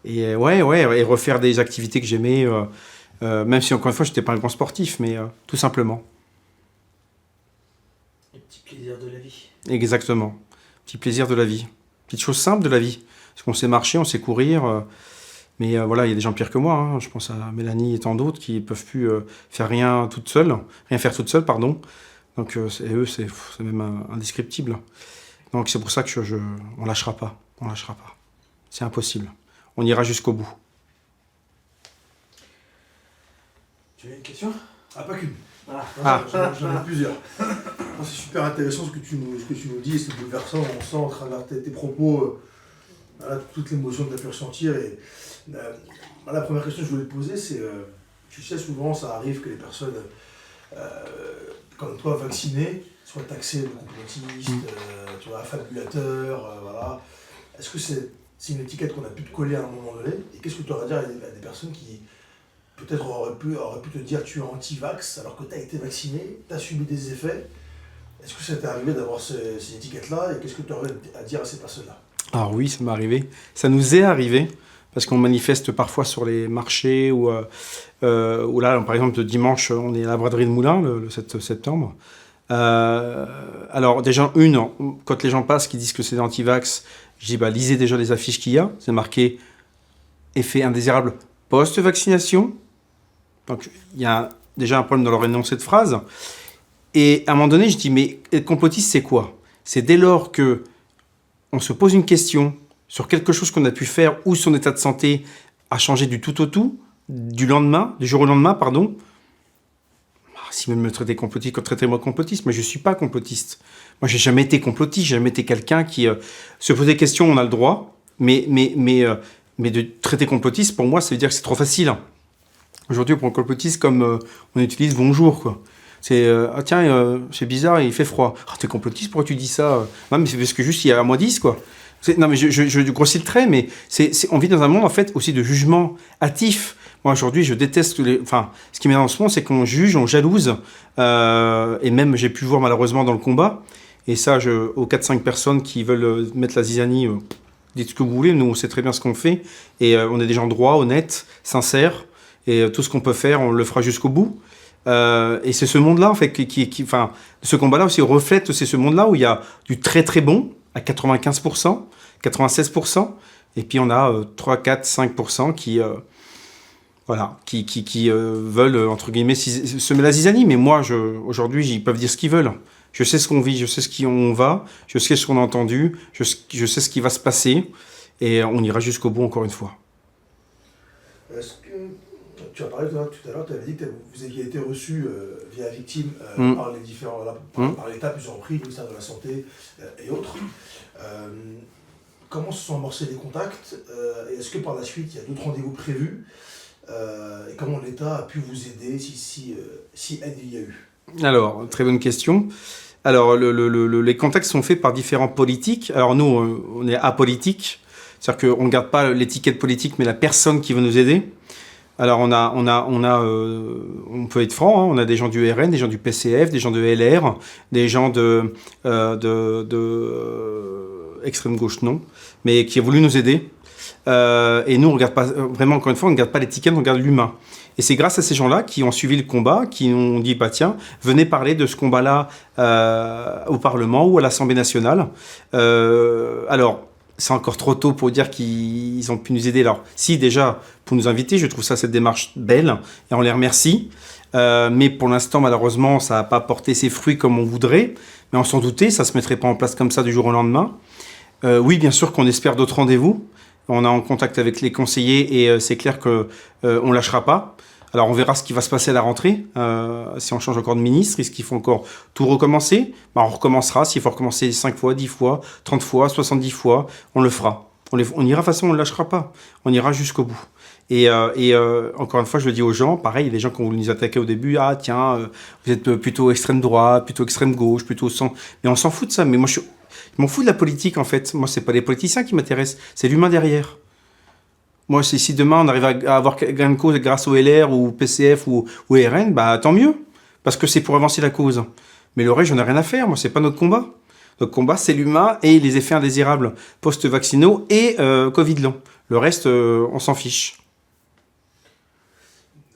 et refaire des activités que j'aimais, même si encore une fois, je n'étais pas un grand sportif, mais tout simplement. Les petits plaisirs de la vie. Exactement. Petit plaisir de la vie. Petite chose simple de la vie. Parce qu'on sait marcher, on sait courir. Mais voilà, il y a des gens pires que moi. Hein. Je pense à Mélanie et tant d'autres qui ne peuvent plus faire rien faire toute seule, pardon. Donc eux, c'est même indescriptible. Donc c'est pour ça que on lâchera pas. On lâchera pas. C'est impossible. On ira jusqu'au bout. Tu as une question ? Ah, pas qu'une. J'en ai plusieurs. C'est super intéressant ce que tu nous dis, c'est bouleversant, on sent à travers tes propos toute l'émotion que tu as pu ressentir. Et, la première question que je voulais te poser, c'est, tu sais, souvent ça arrive que les personnes, comme toi, vaccinées, soient taxées de complotistes, tu vois, fabulateurs, voilà. Est-ce que c'est une étiquette qu'on a pu te coller à un moment donné ? Et qu'est-ce que tu aurais à dire à des personnes qui peut-être auraient pu te dire tu es anti-vax alors que tu as été vacciné, tu as subi des effets ? Est-ce que ça t'est arrivé d'avoir ces étiquettes-là et qu'est-ce que tu aurais à dire à ces personnes-là ? Alors oui, ça m'est arrivé. Ça nous est arrivé parce qu'on manifeste parfois sur les marchés ou là, par exemple, dimanche, on est à la braderie de Moulins le 7 septembre. Alors déjà, quand les gens passent qui disent que c'est anti-vax, je dis lisez déjà les affiches qu'il y a. C'est marqué effet indésirable post-vaccination. Donc il y a déjà un problème dans leur énoncé de phrase. Et à un moment donné, je dis mais être complotiste, c'est quoi ? C'est dès lors que on se pose une question sur quelque chose qu'on a pu faire ou son état de santé a changé du tout au tout, du jour au lendemain, pardon. Si vous me traitez complotiste, traitez-moi complotiste, mais je ne suis pas complotiste. Moi, j'ai jamais été complotiste, j'ai jamais été quelqu'un qui se pose des questions, on a le droit, mais de traiter complotiste, pour moi, ça veut dire que c'est trop facile. Aujourd'hui, pour un complotiste, comme on utilise bonjour, quoi. C'est c'est bizarre, il fait froid. T'es complotiste, pourquoi tu dis ça ? Non, mais c'est parce que juste il y a -10, quoi. Non, mais je grossis le trait, mais on vit dans un monde, en fait, aussi de jugement hâtif. Moi, aujourd'hui, je déteste ce qui m'énerve en ce moment, c'est qu'on juge, on jalouse. Et même, j'ai pu voir, malheureusement, dans le combat. Et ça, aux 4-5 personnes qui veulent mettre la zizanie, dites ce que vous voulez. Nous, on sait très bien ce qu'on fait. Et on est des gens droits, honnêtes, sincères. Et tout ce qu'on peut faire, on le fera jusqu'au bout. Et c'est ce monde-là, en fait, ce combat-là aussi reflète, c'est ce monde-là où il y a du très très bon, à 95%, 96%, et puis on a 3, 4, 5% qui veulent, entre guillemets, semer la zizanie. Mais moi, aujourd'hui, ils peuvent dire ce qu'ils veulent. Je sais ce qu'on vit, je sais ce qu'on va, je sais ce qu'on a entendu, je sais ce qui va se passer, et on ira jusqu'au bout, encore une fois. Est-ce que tu as parlé tout à l'heure, tu avais dit que vous aviez été reçu via Victime par les différents, par l'État, plusieurs reprises, le ministère de la Santé et autres. Comment se sont amorcés les contacts et est-ce que par la suite il y a d'autres rendez-vous prévus et comment l'État a pu vous aider si aide il y a eu ? Alors, très bonne question. Alors, les contacts sont faits par différents politiques. Alors nous, on est apolitique, c'est-à-dire qu'on ne garde pas l'étiquette politique, mais la personne qui veut nous aider. Alors on peut être franc, hein, on a des gens du RN, des gens du PCF, des gens de LR, des gens de extrême gauche non, mais qui a voulu nous aider. Et nous on regarde pas vraiment, encore une fois, on ne regarde pas l'étiquette, on regarde l'humain. Et c'est grâce à ces gens-là qui ont suivi le combat, qui ont dit tiens, venez parler de ce combat-là au Parlement ou à l'Assemblée nationale. Alors c'est encore trop tôt pour dire qu'ils ont pu nous aider. Alors, si, déjà, pour nous inviter, je trouve ça, cette démarche belle, et on les remercie. Mais pour l'instant, malheureusement, ça n'a pas porté ses fruits comme on voudrait. Mais on s'en doutait, ça ne se mettrait pas en place comme ça du jour au lendemain. Oui, bien sûr qu'on espère d'autres rendez-vous. On est en contact avec les conseillers et c'est clair qu'on ne lâchera pas. Alors, on verra ce qui va se passer à la rentrée, si on change encore de ministre, est-ce qu'il faut encore tout recommencer? On recommencera, s'il faut recommencer 5 fois, 10 fois, 30 fois, 70 fois, on le fera. On ira, de toute façon, on ne lâchera pas. On ira jusqu'au bout. Et encore une fois, je le dis aux gens, pareil, les gens qui ont voulu nous attaquer au début, ah tiens, vous êtes plutôt extrême droite, plutôt extrême gauche, plutôt sans... Mais on s'en fout de ça. Mais moi, je m'en fous de la politique, en fait. Moi, c'est pas les politiciens qui m'intéressent, c'est l'humain derrière. Moi, si demain on arrive à avoir gain de cause grâce au LR ou PCF ou RN, bah tant mieux, parce que c'est pour avancer la cause. Mais le reste, j'en ai rien à faire. Moi, c'est pas notre combat. Notre combat, c'est l'humain et les effets indésirables post-vaccinaux et Covid long. Le reste, on s'en fiche.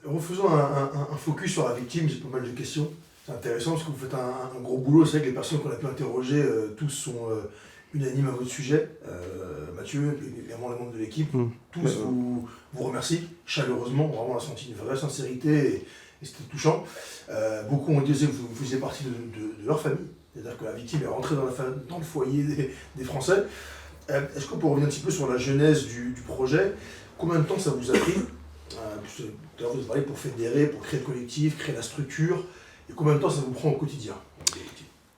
Refaisons un focus sur la victime, j'ai pas mal de questions. C'est intéressant parce que vous faites un gros boulot. C'est vrai que les personnes qu'on a pu interroger, tous sont unanimes à votre sujet. Mathieu, également les membres de l'équipe, tous vous remercient chaleureusement. Vraiment, on a senti une vraie sincérité et c'était touchant. Beaucoup ont dit que vous faisiez partie de leur famille. C'est-à-dire que la victime est rentrée dans le foyer des Français. Est-ce qu'on peut revenir un petit peu sur la genèse du projet? Combien de temps ça vous a pris? Tout à l'heure, vous avez parlé pour fédérer, pour créer le collectif, créer la structure. Et combien de temps ça vous prend au quotidien?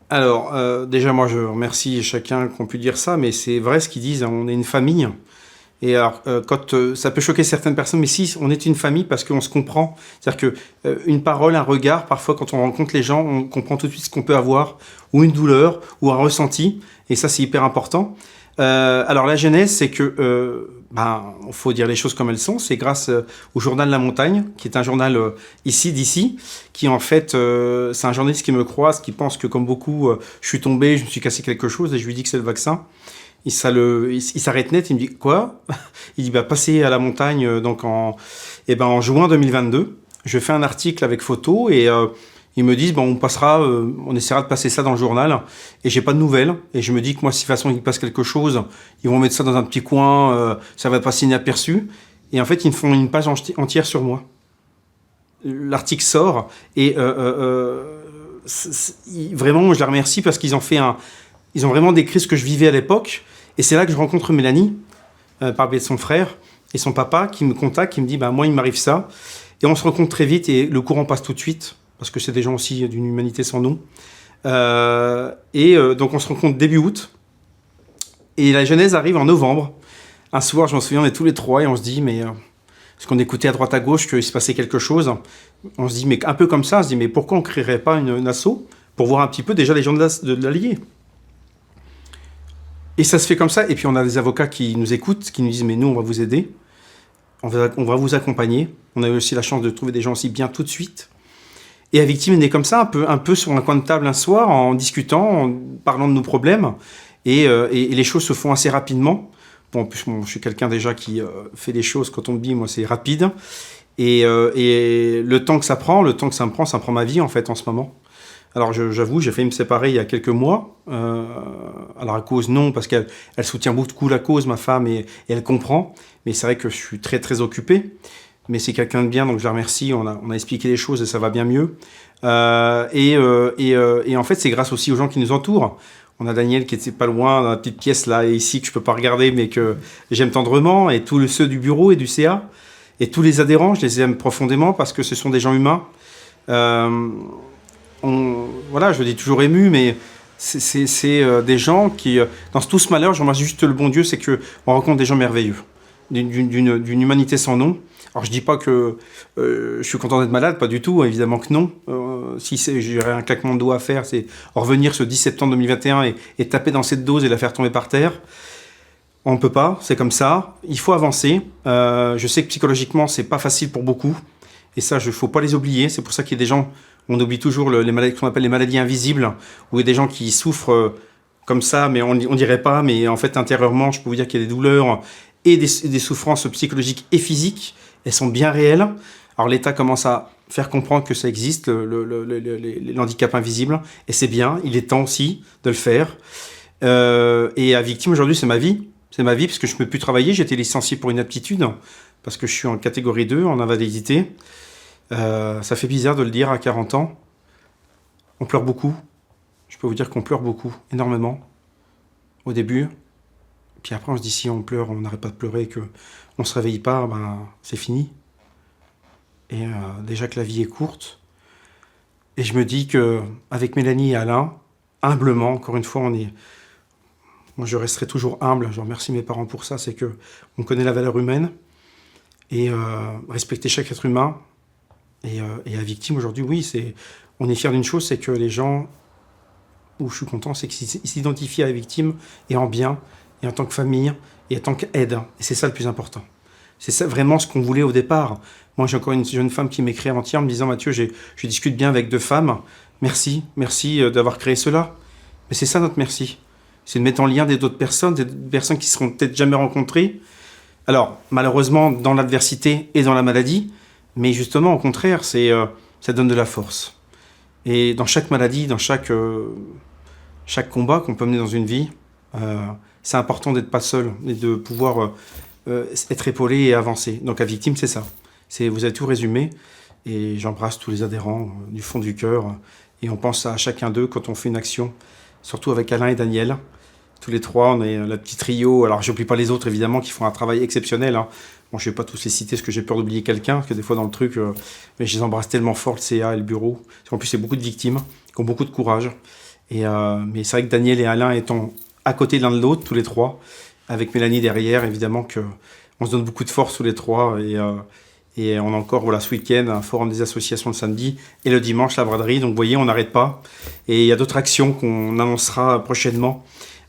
Alors, déjà, moi, je remercie chacun qui a pu dire ça, mais c'est vrai ce qu'ils disent, hein, on est une famille. Et alors, ça peut choquer certaines personnes, mais si, on est une famille parce qu'on se comprend. C'est-à-dire qu'une parole, un regard, parfois, quand on rencontre les gens, on comprend tout de suite ce qu'on peut avoir, ou une douleur, ou un ressenti. Et ça, c'est hyper important. Alors, la genèse, c'est que, faut dire les choses comme elles sont. C'est grâce au Journal de la Montagne, qui est un journal d'ici, qui en fait, c'est un journaliste qui me croise, qui pense que comme beaucoup, je suis tombé, je me suis cassé quelque chose, et je lui dis que c'est le vaccin. Il s'arrête net, il me dit quoi? Il dit passez à la montagne en juin 2022. Je fais un article avec photo et ils me disent on essaiera de passer ça dans le journal et j'ai pas de nouvelles et je me dis que moi si de toute façon il passe quelque chose, ils vont mettre ça dans un petit coin, ça va passer inaperçu et en fait ils me font une page entière sur moi. L'article sort et vraiment je les remercie parce qu'ils ont vraiment décrit ce que je vivais à l'époque. Et c'est là que je rencontre Mélanie, par biais de son frère et son papa, qui me contacte, qui me dit moi, il m'arrive ça. Et on se rencontre très vite et le courant passe tout de suite, parce que c'est des gens aussi d'une humanité sans nom. Donc on se rencontre début août. Et la genèse arrive en novembre. Un soir, je m'en souviens, on est tous les trois et on se dit, parce qu'on écoutait à droite à gauche qu'il se passait quelque chose. On se dit, mais un peu comme ça, on se dit, mais pourquoi on ne créerait pas une asso pour voir un petit peu déjà les gens de l'Allier. Et ça se fait comme ça, et puis on a des avocats qui nous écoutent, qui nous disent « mais nous, on va vous aider, on va vous accompagner ». On a eu aussi la chance de trouver des gens aussi bien tout de suite. Et la victime est née comme ça, un peu sur un coin de table un soir, en discutant, en parlant de nos problèmes, et les choses se font assez rapidement. En plus, je suis quelqu'un déjà qui fait des choses, quand on me dit, moi, c'est rapide. Et le temps que ça me prend ma vie, en fait, en ce moment. Alors j'avoue, j'ai failli me séparer il y a quelques mois. Alors à cause non, parce qu'elle soutient beaucoup la cause, ma femme, et elle comprend. Mais c'est vrai que je suis très très occupé. Mais c'est quelqu'un de bien, donc je la remercie. On a expliqué les choses et ça va bien mieux. Et en fait, c'est grâce aussi aux gens qui nous entourent. On a Daniel qui était pas loin, dans la petite pièce là et ici que je peux pas regarder, mais que j'aime tendrement, et tous ceux du bureau et du CA, et tous les adhérents, je les aime profondément parce que ce sont des gens humains. Je le dis toujours ému, mais c'est des gens qui, dans tout ce malheur, je remercie juste le bon Dieu, c'est qu'on rencontre des gens merveilleux, d'une humanité sans nom. Alors je dis pas que je suis content d'être malade, pas du tout, évidemment que non. Si j'aurais un claquement de doigts à faire, c'est revenir ce 10 septembre 2021 et taper dans cette dose et la faire tomber par terre. On ne peut pas, c'est comme ça. Il faut avancer. Je sais que psychologiquement, c'est pas facile pour beaucoup. Et ça, il ne faut pas les oublier. C'est pour ça qu'il y a des gens, on oublie toujours les maladies qu'on appelle les maladies invisibles, où il y a des gens qui souffrent comme ça, mais on ne dirait pas. Mais en fait, intérieurement, je peux vous dire qu'il y a des douleurs et des souffrances psychologiques et physiques. Elles sont bien réelles. Alors l'État commence à faire comprendre que ça existe, l'handicap invisible. Et c'est bien, il est temps aussi de le faire. Et à victime, aujourd'hui, c'est ma vie. C'est ma vie parce que je ne peux plus travailler. J'ai été licencié pour inaptitude parce que je suis en catégorie 2, en invalidité. Ça fait bizarre de le dire à 40 ans. On pleure beaucoup. Je peux vous dire qu'on pleure beaucoup, énormément, au début. Puis après, on se dit, si on pleure, on n'arrête pas de pleurer, qu'on ne se réveille pas, ben, c'est fini. Et déjà que la vie est courte. Et je me dis qu'avec Mélanie et Alain, humblement, encore une fois, moi, je resterai toujours humble. Je remercie mes parents pour ça. C'est qu'on connaît la valeur humaine et respecter chaque être humain. Et à Victime, aujourd'hui, oui, on est fiers d'une chose, c'est que les gens, où je suis content, c'est qu'ils s'identifient à la Victime et en bien, et en tant que famille, et en tant qu'aide. Et c'est ça le plus important. C'est ça vraiment ce qu'on voulait au départ. Moi, j'ai encore une jeune femme qui m'écrit avant-hier en me disant « Mathieu, je discute bien avec 2 femmes. Merci d'avoir créé cela. » Mais c'est ça notre merci. C'est de mettre en lien d'autres personnes, des personnes qui ne seront peut-être jamais rencontrées. Alors, malheureusement, dans l'adversité et dans la maladie, mais justement, au contraire, ça donne de la force. Et dans chaque maladie, dans chaque combat qu'on peut mener dans une vie, c'est important d'être pas seul et de pouvoir être épaulé et avancer. Donc à Victime, c'est ça. Vous avez tout résumé et j'embrasse tous les adhérents du fond du cœur et on pense à chacun d'eux quand on fait une action, surtout avec Alain et Daniel. Tous les 3, on est le petit trio. Alors, j'oublie pas les autres, évidemment, qui font un travail exceptionnel. Hein. Bon, je vais pas tous les citer, parce que j'ai peur d'oublier quelqu'un, parce que des fois, dans le truc, mais je les embrasse tellement fort, le CA et le bureau. En plus, c'est beaucoup de victimes, qui ont beaucoup de courage. Mais c'est vrai que Daniel et Alain étant à côté l'un de l'autre, tous les 3, avec Mélanie derrière, évidemment, on se donne beaucoup de force tous les 3. Et on a encore, voilà, ce week-end, un forum des associations le samedi, et le dimanche, la braderie. Donc, vous voyez, on n'arrête pas. Et il y a d'autres actions qu'on annoncera prochainement.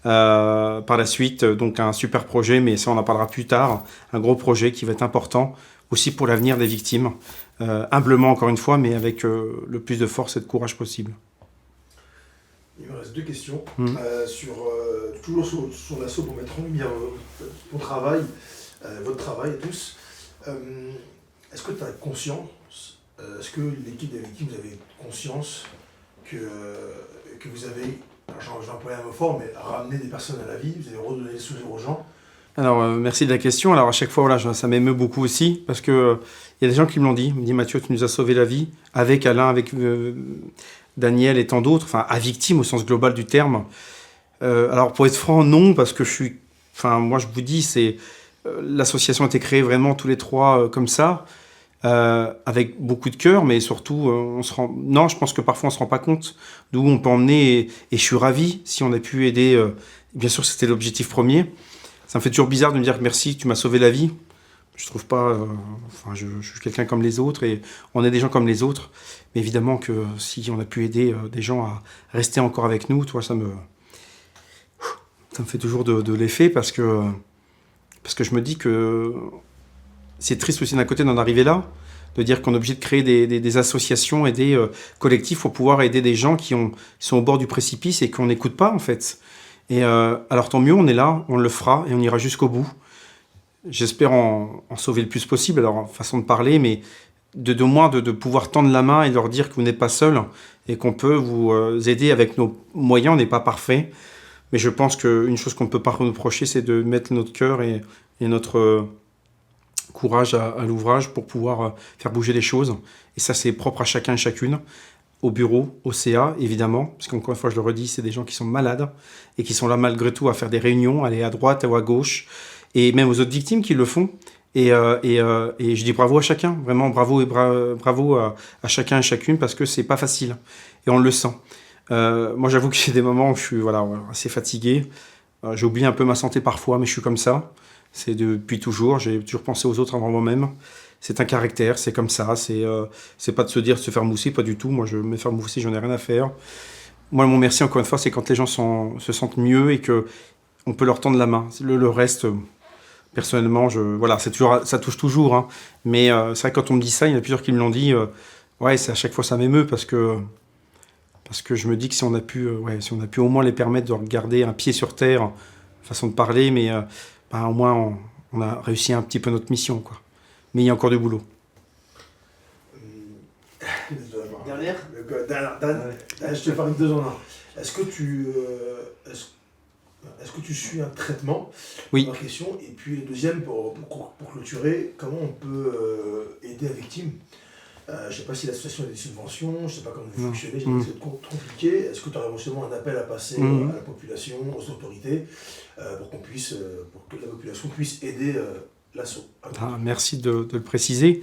Par la suite, donc un super projet, mais ça on en parlera plus tard, un gros projet qui va être important aussi pour l'avenir des victimes, humblement encore une fois, mais avec le plus de force et de courage possible. Il me reste 2 questions. Toujours sur l'asso pour mettre en lumière ton travail, votre travail à tous. Est-ce que tu as conscience, est-ce que l'équipe des victimes, vous avez conscience que vous avez, j'ai employé un mot fort, mais ramener des personnes à la vie, vous avez redonné le sourire aux gens? Alors, merci de la question. Alors, à chaque fois, voilà, ça m'émeut beaucoup aussi, parce que y a des gens qui me l'ont dit. Ils me disent, Mathieu, tu nous as sauvé la vie, avec Alain, avec Daniel et tant d'autres, enfin, à Victime au sens global du terme. Alors, pour être franc, non, parce que moi, je vous dis, l'association a été créée vraiment tous les 3 comme ça, avec beaucoup de cœur, mais surtout, non, je pense que parfois on se rend pas compte d'où on peut emmener, et je suis ravi si on a pu aider. Bien sûr, c'était l'objectif premier. Ça me fait toujours bizarre de me dire merci, tu m'as sauvé la vie. Je trouve pas, je suis quelqu'un comme les autres et on est des gens comme les autres. Mais évidemment que si on a pu aider des gens à rester encore avec nous, toi, ça me fait toujours de l'effet parce que je me dis que c'est triste aussi d'un côté d'en arriver là, de dire qu'on est obligé de créer des associations et des collectifs pour pouvoir aider des gens qui sont au bord du précipice et qu'on n'écoute pas en fait. Et alors tant mieux, on est là, on le fera et on ira jusqu'au bout. J'espère en sauver le plus possible, alors façon de parler, mais de moins de pouvoir tendre la main et leur dire que vous n'êtes pas seul et qu'on peut vous aider avec nos moyens. On n'est pas parfait, mais je pense qu'une chose qu'on ne peut pas reprocher, c'est de mettre notre cœur et notre courage à l'ouvrage pour pouvoir faire bouger les choses. Et ça, c'est propre à chacun et chacune, au bureau, au CA, évidemment, parce qu'encore une fois, je le redis, c'est des gens qui sont malades et qui sont là malgré tout à faire des réunions, aller à droite ou à gauche, et même aux autres victimes qui le font. Et je dis bravo à chacun, vraiment bravo à chacun et chacune, parce que c'est pas facile, et on le sent. Moi, j'avoue que j'ai des moments où je suis assez fatigué, j'ai oublié un peu ma santé parfois, mais je suis comme ça. C'est depuis toujours, j'ai toujours pensé aux autres avant moi-même. C'est un caractère, c'est comme ça, c'est pas de se dire de se faire mousser, pas du tout. Moi, je me faire mousser, j'en ai rien à faire. Moi, mon merci, encore une fois, c'est quand les gens se sentent mieux et qu'on peut leur tendre la main. Le reste, personnellement, ça touche toujours. Hein. Mais c'est vrai que quand on me dit ça, il y en a plusieurs qui me l'ont dit. À chaque fois, ça m'émeut parce que je me dis que si on a pu au moins les permettre de garder un pied sur terre, façon de parler, mais au moins on a réussi un petit peu notre mission, quoi. Mais il y a encore du boulot. Dernière. Dan, je te fais une 2 en 1. Est-ce Est-ce que tu suis un traitement? Oui. Première question. Et puis, deuxième, pour clôturer, comment on peut aider la victime? Je ne sais pas si l'association a des subventions, je ne sais pas comment vous fonctionnez, c'est compliqué. Est-ce que tu aurais éventuellement un appel à passer à la population, aux autorités, pour que la population puisse aider l'asso? Merci de le préciser.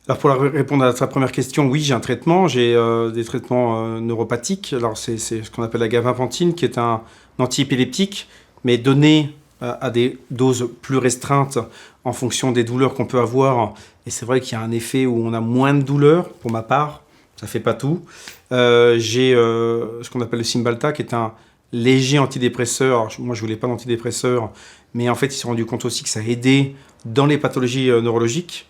Alors pour répondre à ta première question, oui, j'ai un traitement, j'ai des traitements neuropathiques. Alors c'est ce qu'on appelle la gabapentin, qui est un antiépileptique, mais donné à des doses plus restreintes en fonction des douleurs qu'on peut avoir. Et c'est vrai qu'il y a un effet où on a moins de douleurs, pour ma part, ça fait pas tout. J'ai ce qu'on appelle le Cymbalta, qui est un léger antidépresseur. Alors, moi, je voulais pas d'antidépresseur, mais en fait, ils se sont rendus compte aussi que ça aidait dans les pathologies neurologiques.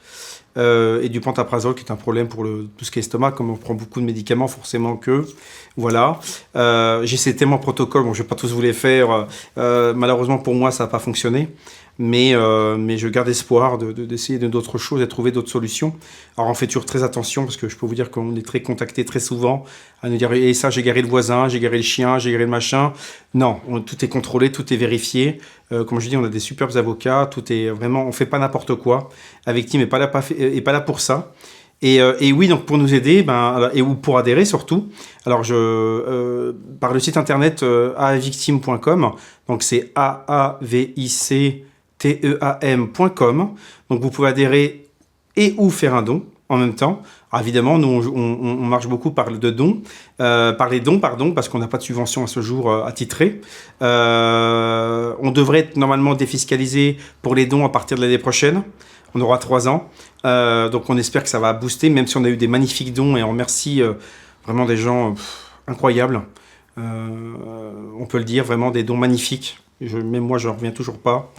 Et du pantaprazole, qui est un problème pour tout ce qui est estomac, comme on prend beaucoup de médicaments, forcément que... Voilà. J'ai essayé tellement de protocoles, bon, je ne vais pas tous vous les faire. Malheureusement, pour moi, ça n'a pas fonctionné. Mais je garde espoir d'essayer d'autres choses et de trouver d'autres solutions. Alors, on fait toujours très attention, parce que je peux vous dire qu'on est très contacté très souvent à nous dire « Et ça, j'ai garé le voisin, j'ai garé le chien, j'ai garé le machin ». Non, tout est contrôlé, tout est vérifié. Comme je dis, on a des superbes avocats, tout est vraiment... On ne fait pas n'importe quoi. La victime n'est pas là pour ça. Et oui, donc pour nous aider, ou pour adhérer surtout, alors par le site internet aavictime.com, donc c'est aavicteam.com, donc vous pouvez adhérer et ou faire un don en même temps. Alors évidemment, nous on marche beaucoup par les dons, parce qu'on n'a pas de subvention à ce jour attitrée. On devrait être normalement défiscalisé pour les dons à partir de l'année prochaine. On aura 3 ans, donc on espère que ça va booster, même si on a eu des magnifiques dons, et on remercie vraiment des gens incroyables. On peut le dire, vraiment des dons magnifiques. Même moi, je n'en reviens toujours pas,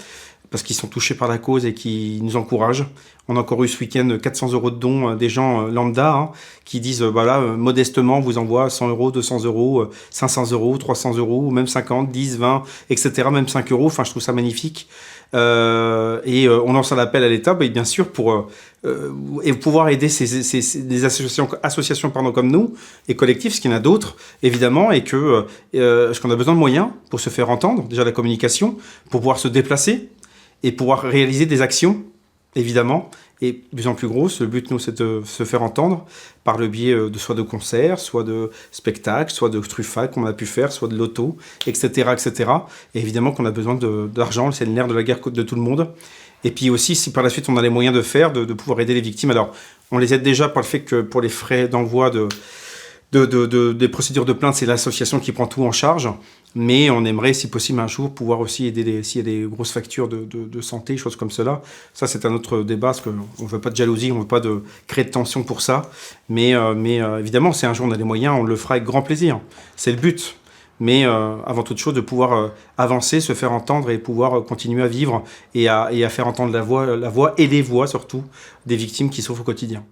parce qu'ils sont touchés par la cause et qui nous encouragent. On a encore eu ce week-end 400 € de dons des gens lambda, qui disent, modestement, vous envoie 100 €, 200 €, 500 €, 300 €, ou même 50, 10, 20, etc., même 5 €. Enfin, je trouve ça magnifique. On lance un appel à l'État, bien sûr, pour pouvoir aider des associations comme nous, et collectifs, parce qu'il y en a d'autres, évidemment, et parce qu'on a besoin de moyens pour se faire entendre, déjà la communication, pour pouvoir se déplacer, et pouvoir réaliser des actions, évidemment, et de plus en plus grosses. Le but, nous, c'est de se faire entendre par le biais soit de concerts, soit de spectacles, soit de truffades qu'on a pu faire, soit de loto, etc., etc. Et évidemment qu'on a besoin d'argent, c'est le nerf de la guerre de tout le monde. Et puis aussi, si par la suite on a les moyens de pouvoir aider les victimes, alors on les aide déjà par le fait que pour les frais d'envoi des procédures de plainte, c'est l'association qui prend tout en charge. Mais on aimerait, si possible, un jour, pouvoir aussi aider s'il y a des grosses factures de santé, choses comme cela. Ça, c'est un autre débat, parce qu'on ne veut pas de jalousie, on ne veut pas créer de tension pour ça. Mais évidemment, si un jour on a les moyens, on le fera avec grand plaisir. C'est le but. Mais avant toute chose, de pouvoir avancer, se faire entendre et pouvoir continuer à vivre et à faire entendre la voix et les voix, surtout, des victimes qui souffrent au quotidien.